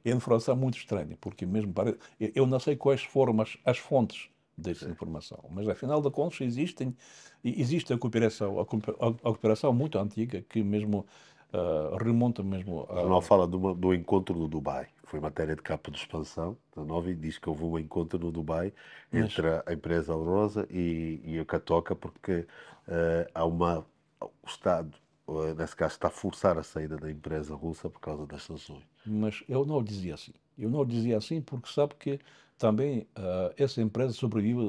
a informação é muito estranha, porque mesmo eu não sei quais foram as fontes dessa Sim. informação, mas afinal de contas existe a cooperação, a cooperação muito antiga que mesmo remonta mesmo O jornal a. fala do encontro no Dubai. Foi matéria de capa de expansão da Nova e diz que houve um encontro no Dubai Mas, entre a empresa Alrosa e a Catoca, porque há o Estado, nesse caso, está a forçar a saída da empresa russa por causa das sanções. mas eu não o dizia assim. Eu não o dizia assim porque sabe que também essa empresa sobrevive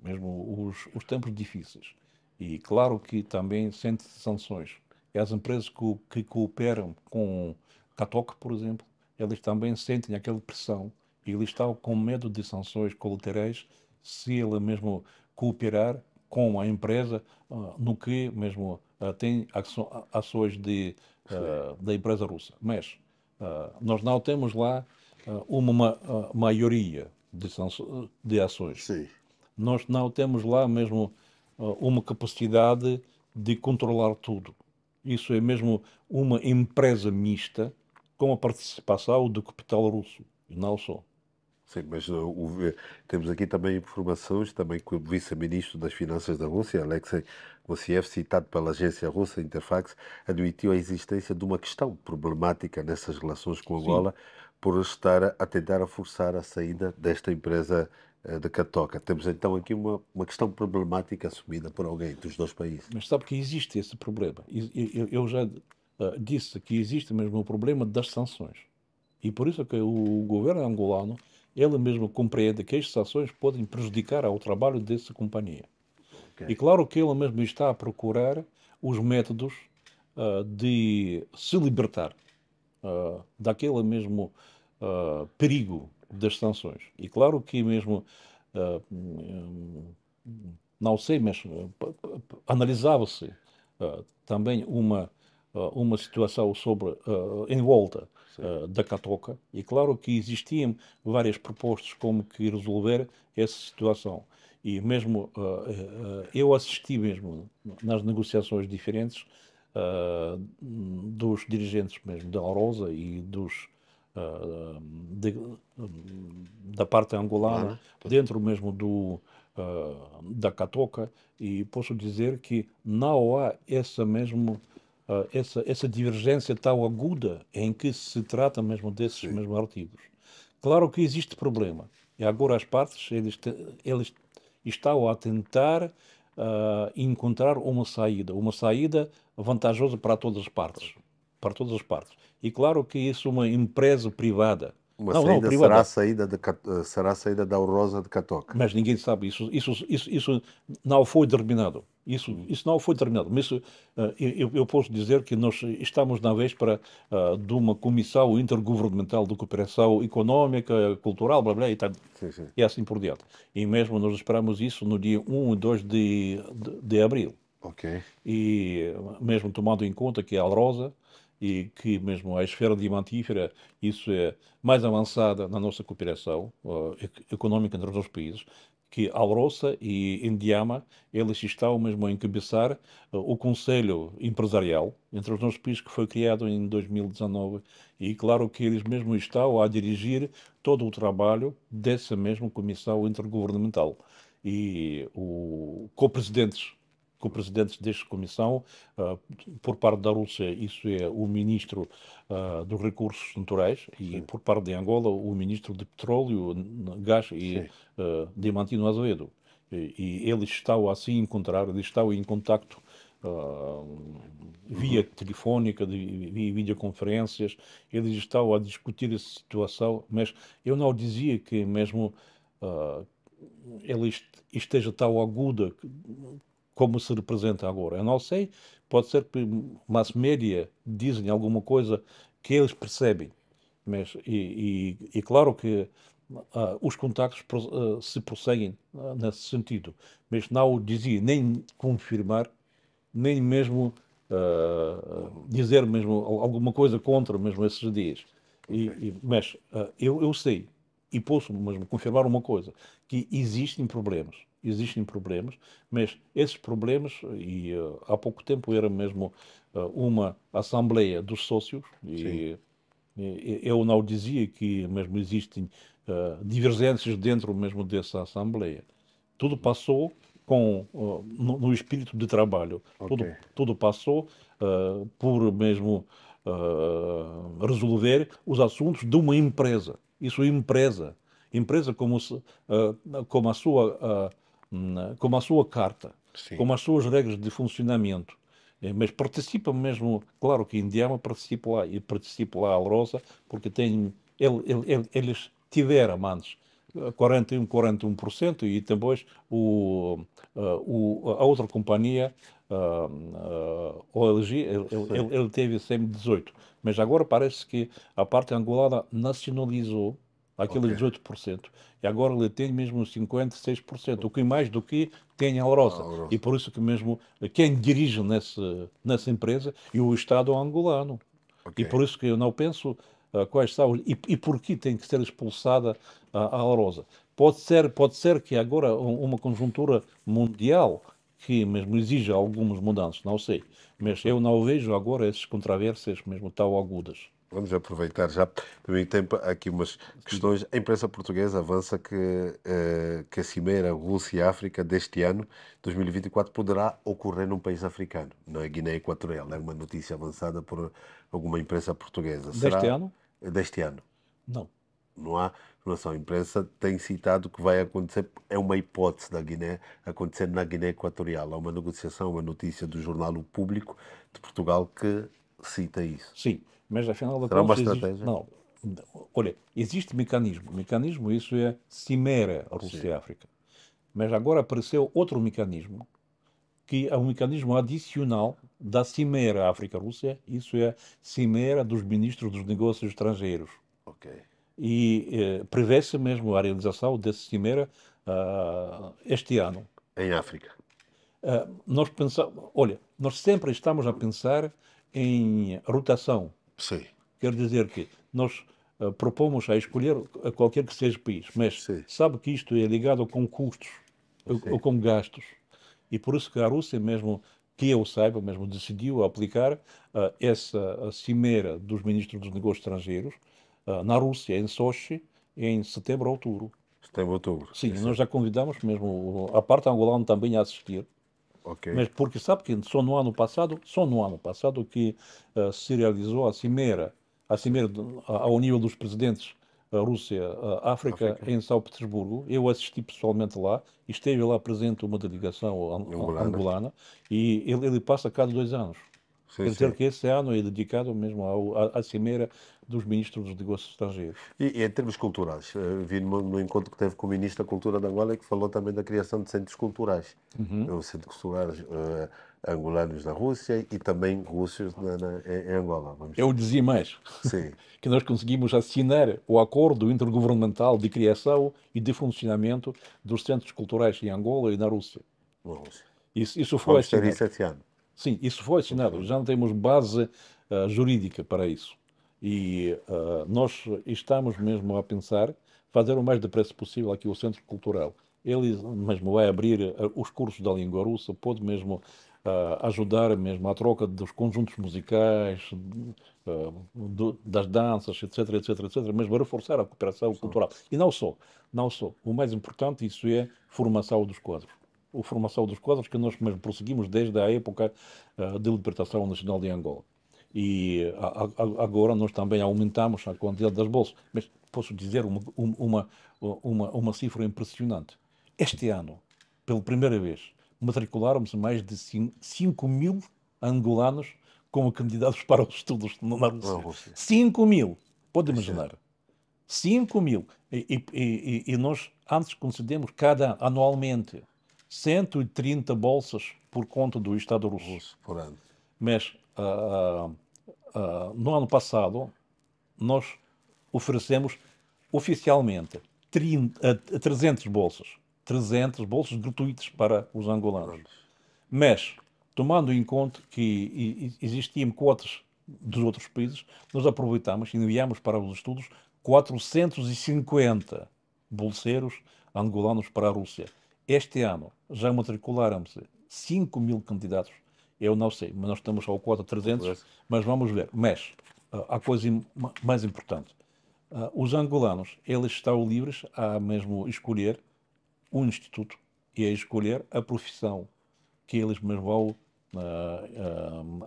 mesmo os tempos difíceis. E claro que também sente sanções. E as empresas que cooperam com Catoca, por exemplo, eles também sentem aquela pressão e eles estão com medo de sanções colaterais se ele mesmo cooperar com a empresa no que mesmo tem ações Sim, da empresa russa. Mas nós não temos lá uma maioria de ações. sim, Nós não temos lá mesmo uma capacidade de controlar tudo. Isso é mesmo uma empresa mista com a participação do capital russo, e não só. sim, mas temos aqui também informações, também que o vice-ministro das Finanças da Rússia, Alexei Moisiev, citado pela agência russa Interfax, admitiu a existência de uma questão problemática nessas relações com Sim, Angola por estar a tentar a forçar a saída desta empresa de Catoca. Temos então aqui uma questão problemática assumida por alguém dos dois países. mas sabe que existe esse problema. Eu já disse que existe mesmo o problema das sanções. E por isso é que o governo angolano, ele mesmo compreende que as sanções podem prejudicar ao trabalho dessa companhia. Ok. E claro que ele mesmo está a procurar os métodos de se libertar daquele mesmo perigo das sanções. E claro que mesmo, uh, não sei, mas analisava-se também uma situação sobre, em volta Sim. da Catoca, e claro que existiam várias propostas como que resolver essa situação. E mesmo eu assisti mesmo nas negociações diferentes dos dirigentes mesmo da Orosa e de- da parte angolana, Angolana? dentro mesmo da Catoca, e posso dizer que não há essa divergência tão aguda em que se trata mesmo desses Sim. mesmos artigos. Claro que existe problema. E agora as partes, eles estão a tentar encontrar uma saída vantajosa para todas as partes. Para todas as partes. E claro que isso é uma empresa privada. Uma Não, não, saída será a privada. saída será a saída da Alrosa de Catoca. Mas ninguém sabe. Isso não foi determinado. Isso não foi determinado. Mas isso, eu posso dizer que nós estamos na véspera de uma comissão intergovernamental de cooperação económica, cultural, blá, blá, Sim, sim. e assim por diante. E mesmo nós esperamos isso no dia 1 e 2 de abril. Ok. E mesmo tomando em conta que é a Alrosa e que mesmo a esfera diamantífera, isso é mais avançada na nossa cooperação económica entre os dois países, que a Alrosa e Indiama, eles estão mesmo a encabeçar o Conselho Empresarial entre os nossos países que foi criado em 2019 e claro que eles mesmo estão a dirigir todo o trabalho dessa mesma comissão intergovernamental. E o co-presidentes desta comissão, uh, por parte da Rússia, isso é o ministro dos Recursos Naturais, e Sim, por parte de Angola, o ministro de Petróleo, Gás e sim. Diamantino Azevedo. E eles estão assim a encontrar, eles estão em contacto via Uhum. telefónica, via videoconferências, eles estão a discutir essa situação, mas eu não dizia que mesmo uh, ela esteja tão aguda como se representa agora. Eu não sei, pode ser que mass media dizem alguma coisa que eles percebem, mas e claro que os contactos se prosseguem nesse sentido, mas não dizia nem confirmar, nem mesmo dizer mesmo alguma coisa contra mesmo esses dias. Ok. Mas eu sei e posso mesmo confirmar uma coisa, que existem problemas, mas esses problemas, e há pouco tempo era mesmo uma assembleia dos sócios, Sim. e eu não dizia que mesmo existem divergências dentro mesmo dessa assembleia. Tudo passou no espírito de trabalho. Ok. Tudo passou por mesmo resolver os assuntos de uma empresa. Isso é empresa. Empresa como a sua, como a sua carta, Sim. como as suas regras de funcionamento. Mas participa mesmo, claro que Indiama participa lá, e participa lá a Alrosa, porque eles tiveram antes 41% e depois a outra companhia, o LG, Sim. ele teve sempre 18%. Mas agora parece que a parte angolana nacionalizou Ok. aquele 18%. E agora ele tem mesmo 56%, o que mais do que tem a Alrosa. E Grosso. por isso que mesmo quem dirige nessa empresa é o Estado angolano. Ok. E por isso que eu não penso quais são e por que tem que ser expulsada a Lourosa. Pode ser que agora uma conjuntura mundial que mesmo exija algumas mudanças, não sei. Mas eu não vejo agora essas controvérsias mesmo tão agudas. Vamos aproveitar já. Também tem aqui umas Diga. questões. A imprensa portuguesa avança que a Cimeira Rússia-África deste ano, 2024, poderá ocorrer num país africano, na Guiné Equatorial. É uma notícia avançada por alguma imprensa portuguesa. Deste Será ano? deste ano? Não. Não há informação. A imprensa tem citado que vai acontecer, é uma hipótese da Guiné, acontecer na Guiné Equatorial. Há uma negociação, uma notícia do jornal O Público de Portugal que cita isso. Sim, mas afinal de Será uma contas existe. estratégia? Não. Olha, existe mecanismo. Mecanismo, isso é Cimeira Sim. Rússia-África. Mas agora apareceu outro mecanismo que é um mecanismo adicional da Cimeira África-Rússia, isso é Cimeira dos Ministros dos Negócios Estrangeiros. Ok. E prevê-se mesmo a realização desse Cimeira este ano. Em África. Nós pensamos, olha, nós sempre estamos a pensar em rotação. Sim. Quer dizer que nós propomos a escolher a qualquer que seja o país, mas Sim. sabe que isto é ligado com custos Sim. ou com gastos. E por isso que a Rússia, mesmo que eu saiba, mesmo decidiu aplicar essa cimeira dos ministros dos negócios estrangeiros na Rússia, em Sochi, em setembro ou outubro. Setembro, outubro. Sim, Isso é. nós já convidamos mesmo a parte angolana também a assistir. Ok. Mas porque sabe que só no ano passado que se realizou Sim. ao nível dos presidentes Rússia, África, África. em São Petersburgo. Eu assisti pessoalmente lá e esteve lá presente uma delegação Angolana. angolana e ele passa cada 2 anos. Sim, Quer dizer sim. que esse ano é dedicado mesmo à cimeira dos ministros dos negócios estrangeiros. E em termos culturais, vi no encontro que teve com o Ministro da Cultura de Angola que falou também da criação de centros culturais. Uhum. Centros culturais angolanos na Rússia e também russos em Angola. Vamos. Eu dizia mais, Sim, que nós conseguimos assinar o acordo intergovernamental de criação e de funcionamento dos centros culturais em Angola e na Rússia. na Rússia. Isso foi Vamos ter assinado. isso esse ano. Sim, isso foi assinado. Já não temos base jurídica para isso. E nós estamos mesmo a pensar fazer o mais depressa possível aqui o Centro Cultural. Ele mesmo vai abrir os cursos da língua russa, pode mesmo ajudar mesmo à troca dos conjuntos musicais, das danças, etc, etc, etc, mesmo a reforçar a cooperação cultural. E não só, não só. O mais importante, isso é formação dos quadros. A formação dos quadros que nós mesmo prosseguimos desde a época de libertação nacional de Angola. E agora nós também aumentamos a quantidade das bolsas. Mas posso dizer uma cifra impressionante. Este ano, pela primeira vez, matricularam-se mais de 5 mil angolanos como candidatos para os estudos na Na Rússia. Rússia. 5 mil. Pode Isso é. imaginar. 5 mil. E nós antes concedemos anualmente. 130 bolsas por conta do Estado russo. Russo por ano. Mas no ano passado nós oferecemos oficialmente 300 bolsas. 300 bolsas gratuitas para os angolanos. Mas, tomando em conta que existiam cotas dos outros países, nós aproveitamos e enviamos para os estudos 450 bolseiros angolanos para a Rússia. Este ano já matricularam-se 5 mil candidatos. Eu não sei, mas nós estamos ao cota 300, mas vamos ver. Mas a coisa mais importante, os angolanos, eles estão livres a mesmo escolher um instituto e a escolher a profissão que eles mesmo vão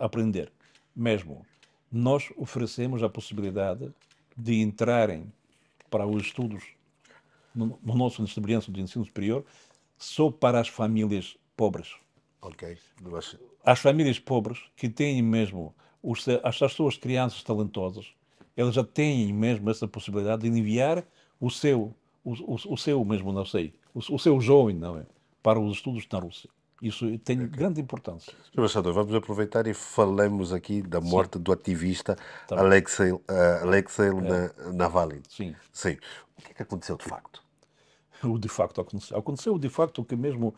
aprender. Mesmo, nós oferecemos a possibilidade de entrarem para os estudos no nosso estabelecimento de ensino superior só para as famílias pobres. Ok. As famílias pobres que têm mesmo as suas crianças talentosas, elas já têm mesmo essa possibilidade de enviar o seu mesmo, não sei, o seu jovem, não é, para os estudos na Rússia. Isso tem grande importância. Sr. Embaixador, vamos aproveitar e falemos aqui da morte do ativista Tá. Alexei Navalny. Sim. Sim. O que é que aconteceu de facto? O de facto aconteceu. Aconteceu de facto que mesmo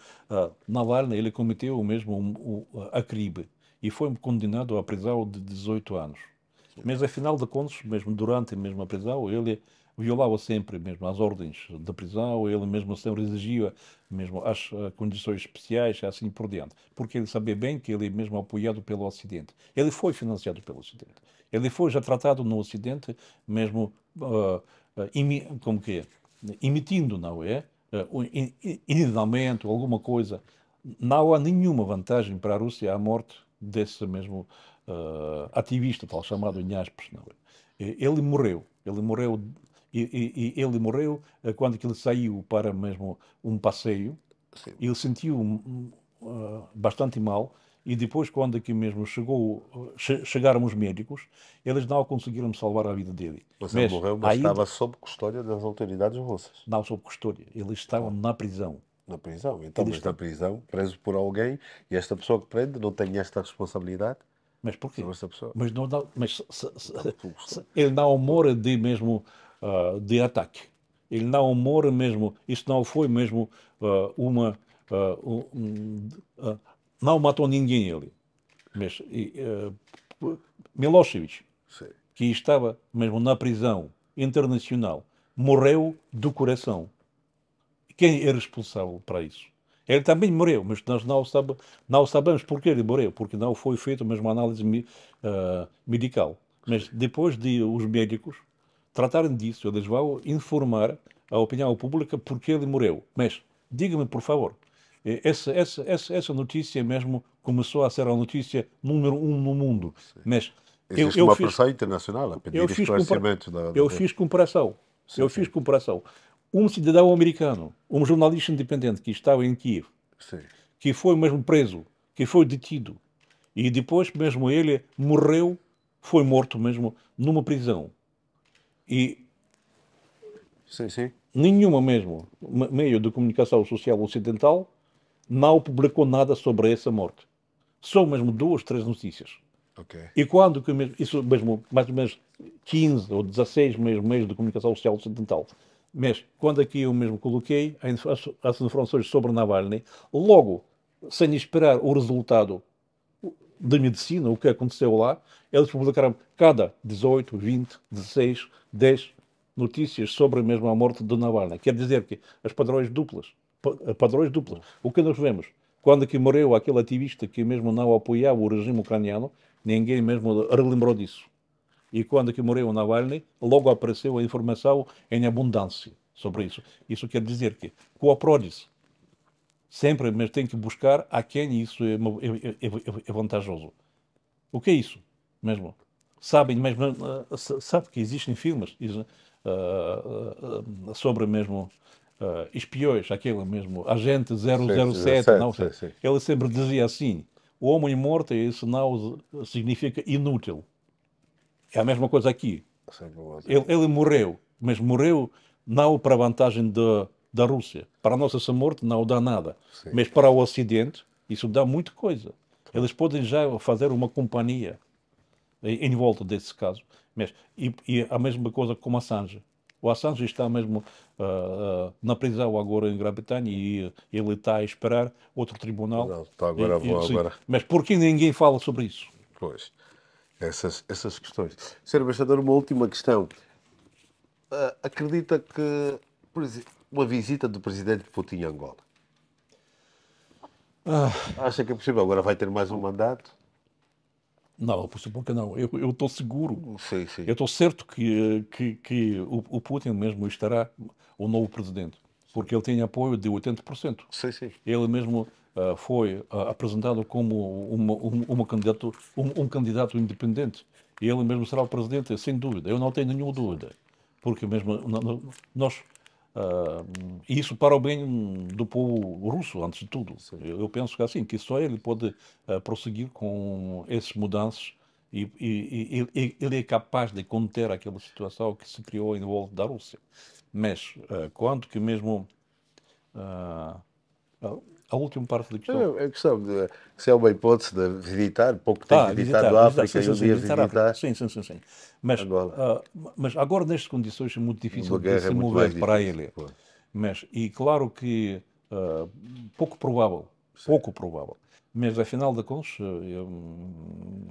Navalny, ele cometeu mesmo a crime e foi condenado à prisão de 18 anos. Mas afinal de contas, mesmo durante mesmo a prisão, ele violava sempre mesmo as ordens da prisão, ele mesmo sempre exigia mesmo as condições especiais, assim por diante, porque ele sabia bem que ele mesmo apoiado pelo Ocidente. Ele foi financiado pelo Ocidente. Ele foi já tratado no Ocidente mesmo como que é? Emitindo, não é? Inicialmente, alguma coisa. Não há nenhuma vantagem para a Rússia a morte desse mesmo ativista, tal chamado em aspas, não é? Ele morreu ele morreu quando ele saiu para mesmo um passeio. Sim. Ele sentiu bastante mal e depois quando aqui mesmo chegaram os médicos, eles não conseguiram salvar a vida dele. Mas ele morreu, mas ainda estava sob custódia das autoridades russas. não sob custódia, ele estava na prisão. Na prisão. Então, Ele mas está... na prisão, preso por alguém, e esta pessoa que prende não tem esta responsabilidade Mas porquê? sobre esta pessoa. Mas não, mas ele não morre de mesmo de ataque. Ele não morre mesmo. Isso não foi mesmo não matou ninguém ele. Mas Milosevic, Sim. que estava mesmo na prisão internacional, morreu do coração. Quem é responsável para isso? Ele também morreu, mas nós não sabemos porque ele morreu, porque não foi feita mesmo análise medical. Mas depois de os médicos tratarem disso, eles vão informar a opinião pública porque ele morreu. Mas diga-me, por favor, essa notícia mesmo começou a ser a notícia número 1 no mundo. Mas Existe uma pressão internacional a pedir esclarecimentos eu fiz comparação. Eu fiz comparação. Um cidadão americano, um jornalista independente que estava em Kiev, sim, que foi mesmo preso, que foi detido, e depois mesmo ele morreu, foi morto mesmo numa prisão. E sim. nenhuma mesmo meio de comunicação social ocidental não publicou nada sobre essa morte. Só mesmo 2, 3 notícias. Okay. E quando que mesmo, isso mesmo mais ou menos 15 ou 16 meios de comunicação social ocidental. Mas quando aqui eu mesmo coloquei as informações sobre Navalny, logo, sem esperar o resultado da medicina, o que aconteceu lá, eles publicaram cada 18, 20, 16, 10 notícias sobre mesmo a morte de Navalny. Quer dizer que as padrões duplas. O que nós vemos? Quando aqui morreu aquele ativista que mesmo não apoiava o regime ucraniano, ninguém mesmo relembrou disso. E quando que morreu o Navalny, logo apareceu a informação em abundância sobre isso. Isso quer dizer que cooperou-se sempre, mas tem que buscar a quem isso é vantajoso. O que é isso mesmo? Sabem, mas sabe que existem filmes sobre mesmo espiões, aquele mesmo agente 007, não sei. Sim. Ele sempre dizia assim: o homem morto, isso não significa inútil. É a mesma coisa aqui. Ele morreu, mas morreu não para a vantagem da Rússia. Para a nossa morte não dá nada. Sim. Mas para o Ocidente, isso dá muita coisa. Eles podem já fazer uma companhia em volta desse caso. Mas, e a mesma coisa com Assange. O Assange está mesmo na prisão agora em Grã-Bretanha e ele está a esperar outro tribunal. Não, então agora vou Sim. agora. Mas por que ninguém fala sobre isso? Pois, essas questões. Senhor Embaixador, uma última questão. Acredita que, por exemplo, uma visita do presidente Putin a Angola, acha que é possível? Agora vai ter mais um mandato? Não, por que não? Eu estou seguro. Sim, sim. Eu estou certo que o Putin mesmo estará o novo presidente. Porque ele tem apoio de 80%. Sim, sim. Ele mesmo foi apresentado como um candidato independente. E ele mesmo será o presidente, sem dúvida. Eu não tenho nenhuma dúvida. Porque mesmo nós. Isso para o bem do povo russo, antes de tudo. Eu penso que assim, que só ele pode prosseguir com essas mudanças e ele é capaz de conter aquela situação que se criou em volta da Rússia. Mas quanto que mesmo ah, a última parte da questão. É questão de se é uma hipótese de visitar, pouco tem visitado a África e um dia Visitar a África. visitar Sim. Mas, Angola. mas agora, nestas condições, é muito difícil Uma de guerra se é muito mais mover para difícil. ele. Pô. Mas, e claro que pouco provável. Mas, afinal de contas,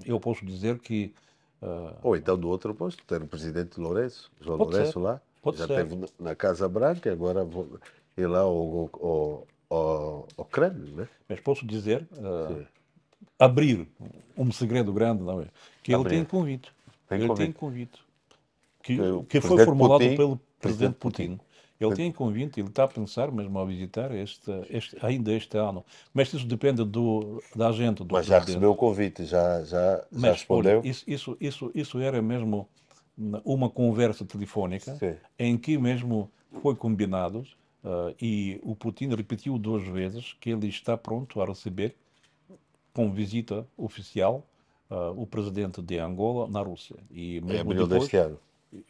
eu posso dizer que Ou então do outro posto, ter o presidente Lourenço, João pode ser, Lourenço lá, pode já ser. esteve na Casa Branca, agora vou ir lá ao Kremlin, né? Mas posso dizer, Sim. abrir um segredo grande, não é? Que ele tem Abrir. convite. Tem Ele tem convite. convite. O Que foi presidente formulado Putin, pelo presidente presidente Putin. Putin. Ele tem convite, ele está a pensar mesmo a visitar ainda este ano. Mas isso depende da agenda do Mas já presidente. recebeu o convite, já Mas, olha, respondeu? isso era mesmo uma conversa telefónica Sim. em que mesmo foi combinado e o Putin repetiu 2 vezes que ele está pronto a receber com visita oficial o presidente de Angola na Rússia. E Em mesmo abril depois, deste ano.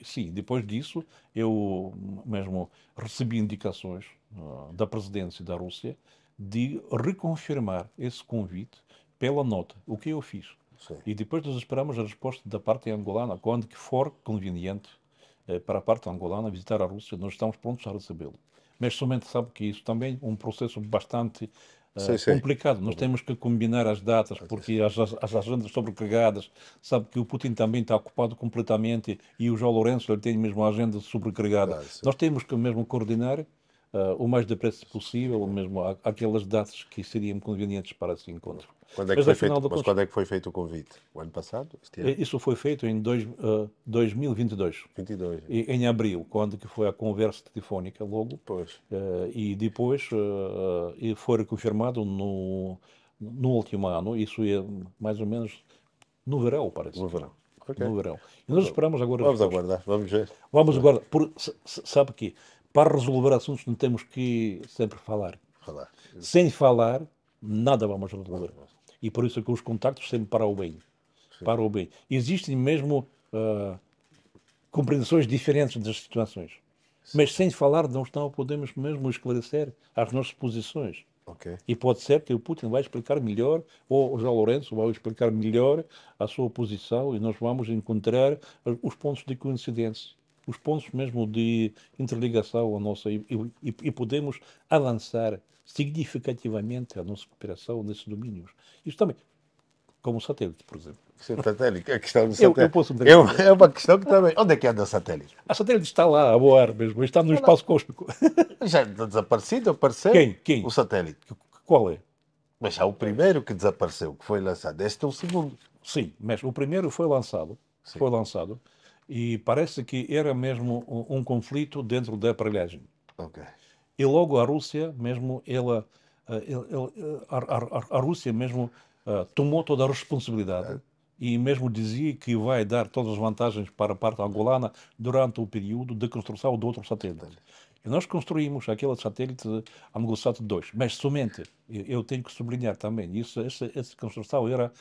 sim, depois disso, eu mesmo recebi indicações da presidência da Rússia de reconfirmar esse convite pela nota, o que eu fiz. Sim. E depois nós esperamos a resposta da parte angolana, quando que for conveniente para a parte angolana visitar a Rússia, nós estamos prontos a recebê-lo. Mas somente sabe que isso também é um processo bastante Sim, sim. complicado. Nós temos que combinar as datas, porque as agendas sobrecarregadas, sabe que o Putin também está ocupado completamente e o João Lourenço ele tem mesmo a agenda sobrecarregada. Claro, sim. Nós temos que mesmo coordenar o mais depressa possível, mesmo aquelas datas que seriam convenientes para esse encontro. Quando é que Mas foi afinal feito, de mas contas, quando é que foi feito o convite? O ano passado? Este ano? isso foi feito em 2022. 22. Em abril, quando que foi a conversa telefónica logo, Pois. e depois e foi confirmado no último ano, isso é mais ou menos no verão, parece. No verão. Ok. No verão. E nós esperamos agora a Vamos resposta. aguardar, vamos ver. Vamos agora, sabe que para resolver assuntos não temos que sempre falar. Falar. Sem falar, nada vamos resolver. E por isso é que os contactos sempre para o bem. Para o bem. Existem mesmo compreensões diferentes das situações. Mas sem falar, nós não podemos mesmo esclarecer as nossas posições. Ok. E pode ser que o Putin vai explicar melhor, ou o João Lourenço vai explicar melhor a sua posição e nós vamos encontrar os pontos de coincidência, os pontos mesmo de interligação a nossa e podemos avançar significativamente a nossa cooperação nesses domínios. Isto também, como o satélite, por exemplo. Sim, satélite, a questão do Eu satélite. posso dizer É uma questão que também. Onde é que anda o satélite? a satélite está lá a voar mesmo, está no espaço cósmico. Já está desaparecido, apareceu? Quem? O satélite. Qual é? Mas já o primeiro que desapareceu, que foi lançado. Este é o segundo. Sim, mas o primeiro foi lançado e parece que era mesmo um conflito dentro da aparelhagem. Ok. E logo a Rússia mesmo, a Rússia mesmo tomou toda a responsabilidade e mesmo dizia que vai dar todas as vantagens para a parte angolana durante o período de construção de outro satélite. E nós construímos aquele satélite ANGOSAT 2, mas somente, eu tenho que sublinhar também, essa construção era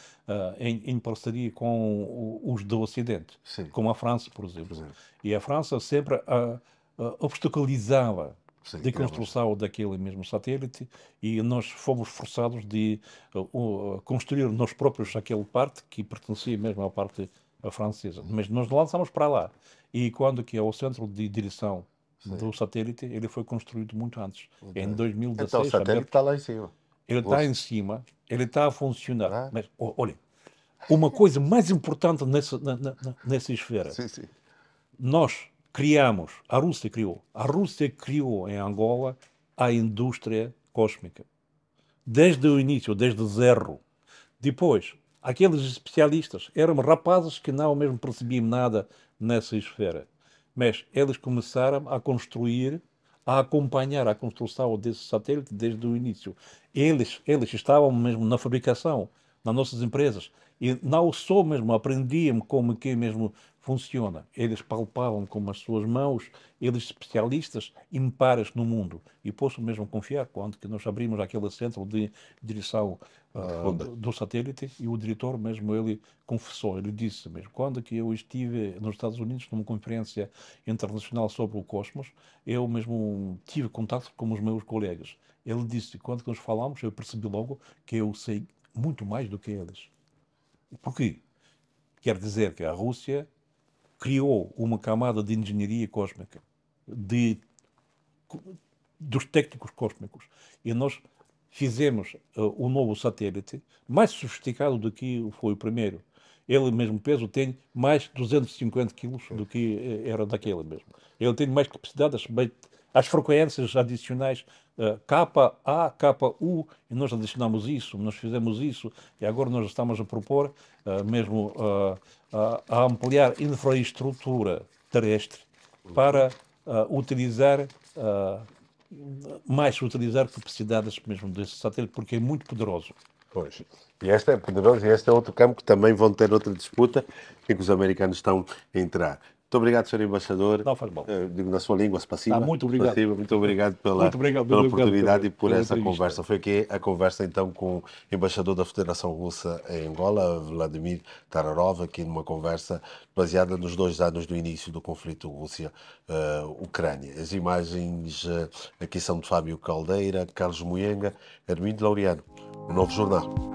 em parceria com os do Ocidente, Sim. como a França, por exemplo. E a França sempre obstaculizava Sim, de temos. construção daquele mesmo satélite e nós fomos forçados de construir nós próprios aquele parte que pertencia mesmo à parte francesa. Mas nós lançamos para lá. E quando que é o centro de direção Sim, do satélite, ele foi construído muito antes. Em então, então o 2016, satélite aberto. está lá em cima. Ele está Você, em cima, ele está a funcionar. ah, Mas, olha, uma coisa mais importante nessa esfera, sim, sim. nós criamos, a Rússia criou em Angola a indústria cósmica. Desde o início, desde zero. Depois, aqueles especialistas eram rapazes que não mesmo percebiam nada nessa esfera. Mas eles começaram a construir, a acompanhar a construção desse satélite desde o início. Eles estavam mesmo na fabricação, nas nossas empresas. E não só mesmo aprendiam como que mesmo funciona. Eles palpavam com as suas mãos, eles especialistas impares no mundo. E posso mesmo confiar quando que nós abrimos aquele centro de direção Funda. do satélite e o diretor mesmo ele confessou, ele disse mesmo, quando que eu estive nos Estados Unidos numa conferência internacional sobre o cosmos, eu mesmo tive contato com os meus colegas. Ele disse, quando que nós falamos, eu percebi logo que eu sei muito mais do que eles. Porquê? Quer dizer que a Rússia criou uma camada de engenharia cósmica, de, dos técnicos cósmicos. E nós fizemos o novo satélite mais sofisticado do que foi o primeiro. Ele mesmo peso tem mais de 250 quilos do que era daquele mesmo. Ele tem mais capacidade, as frequências adicionais K, A, KU, e nós adicionamos isso, nós fizemos isso, e agora nós estamos a propor mesmo a ampliar infraestrutura terrestre para utilizar mais utilizar capacidades mesmo desse satélite, porque é muito poderoso. Pois. E este é poderoso, e este é outro campo que também vão ter outra disputa em que os americanos estão a entrar. Muito obrigado, Sr. Embaixador. Não faz mal. Digo na sua língua, spassiba. Muito obrigado. Spassiba. Muito obrigado Muito obrigado, pela muito obrigado oportunidade e por pela essa entrevista. conversa. Foi aqui a conversa então com o embaixador da Federação Russa em Angola, Vladimir Tararov, aqui numa conversa baseada nos 2 anos do início do conflito Rússia-Ucrânia. As imagens aqui são de Fábio Caldeira, Carlos Moenga, Armindo Laureano. O Novo Jornal.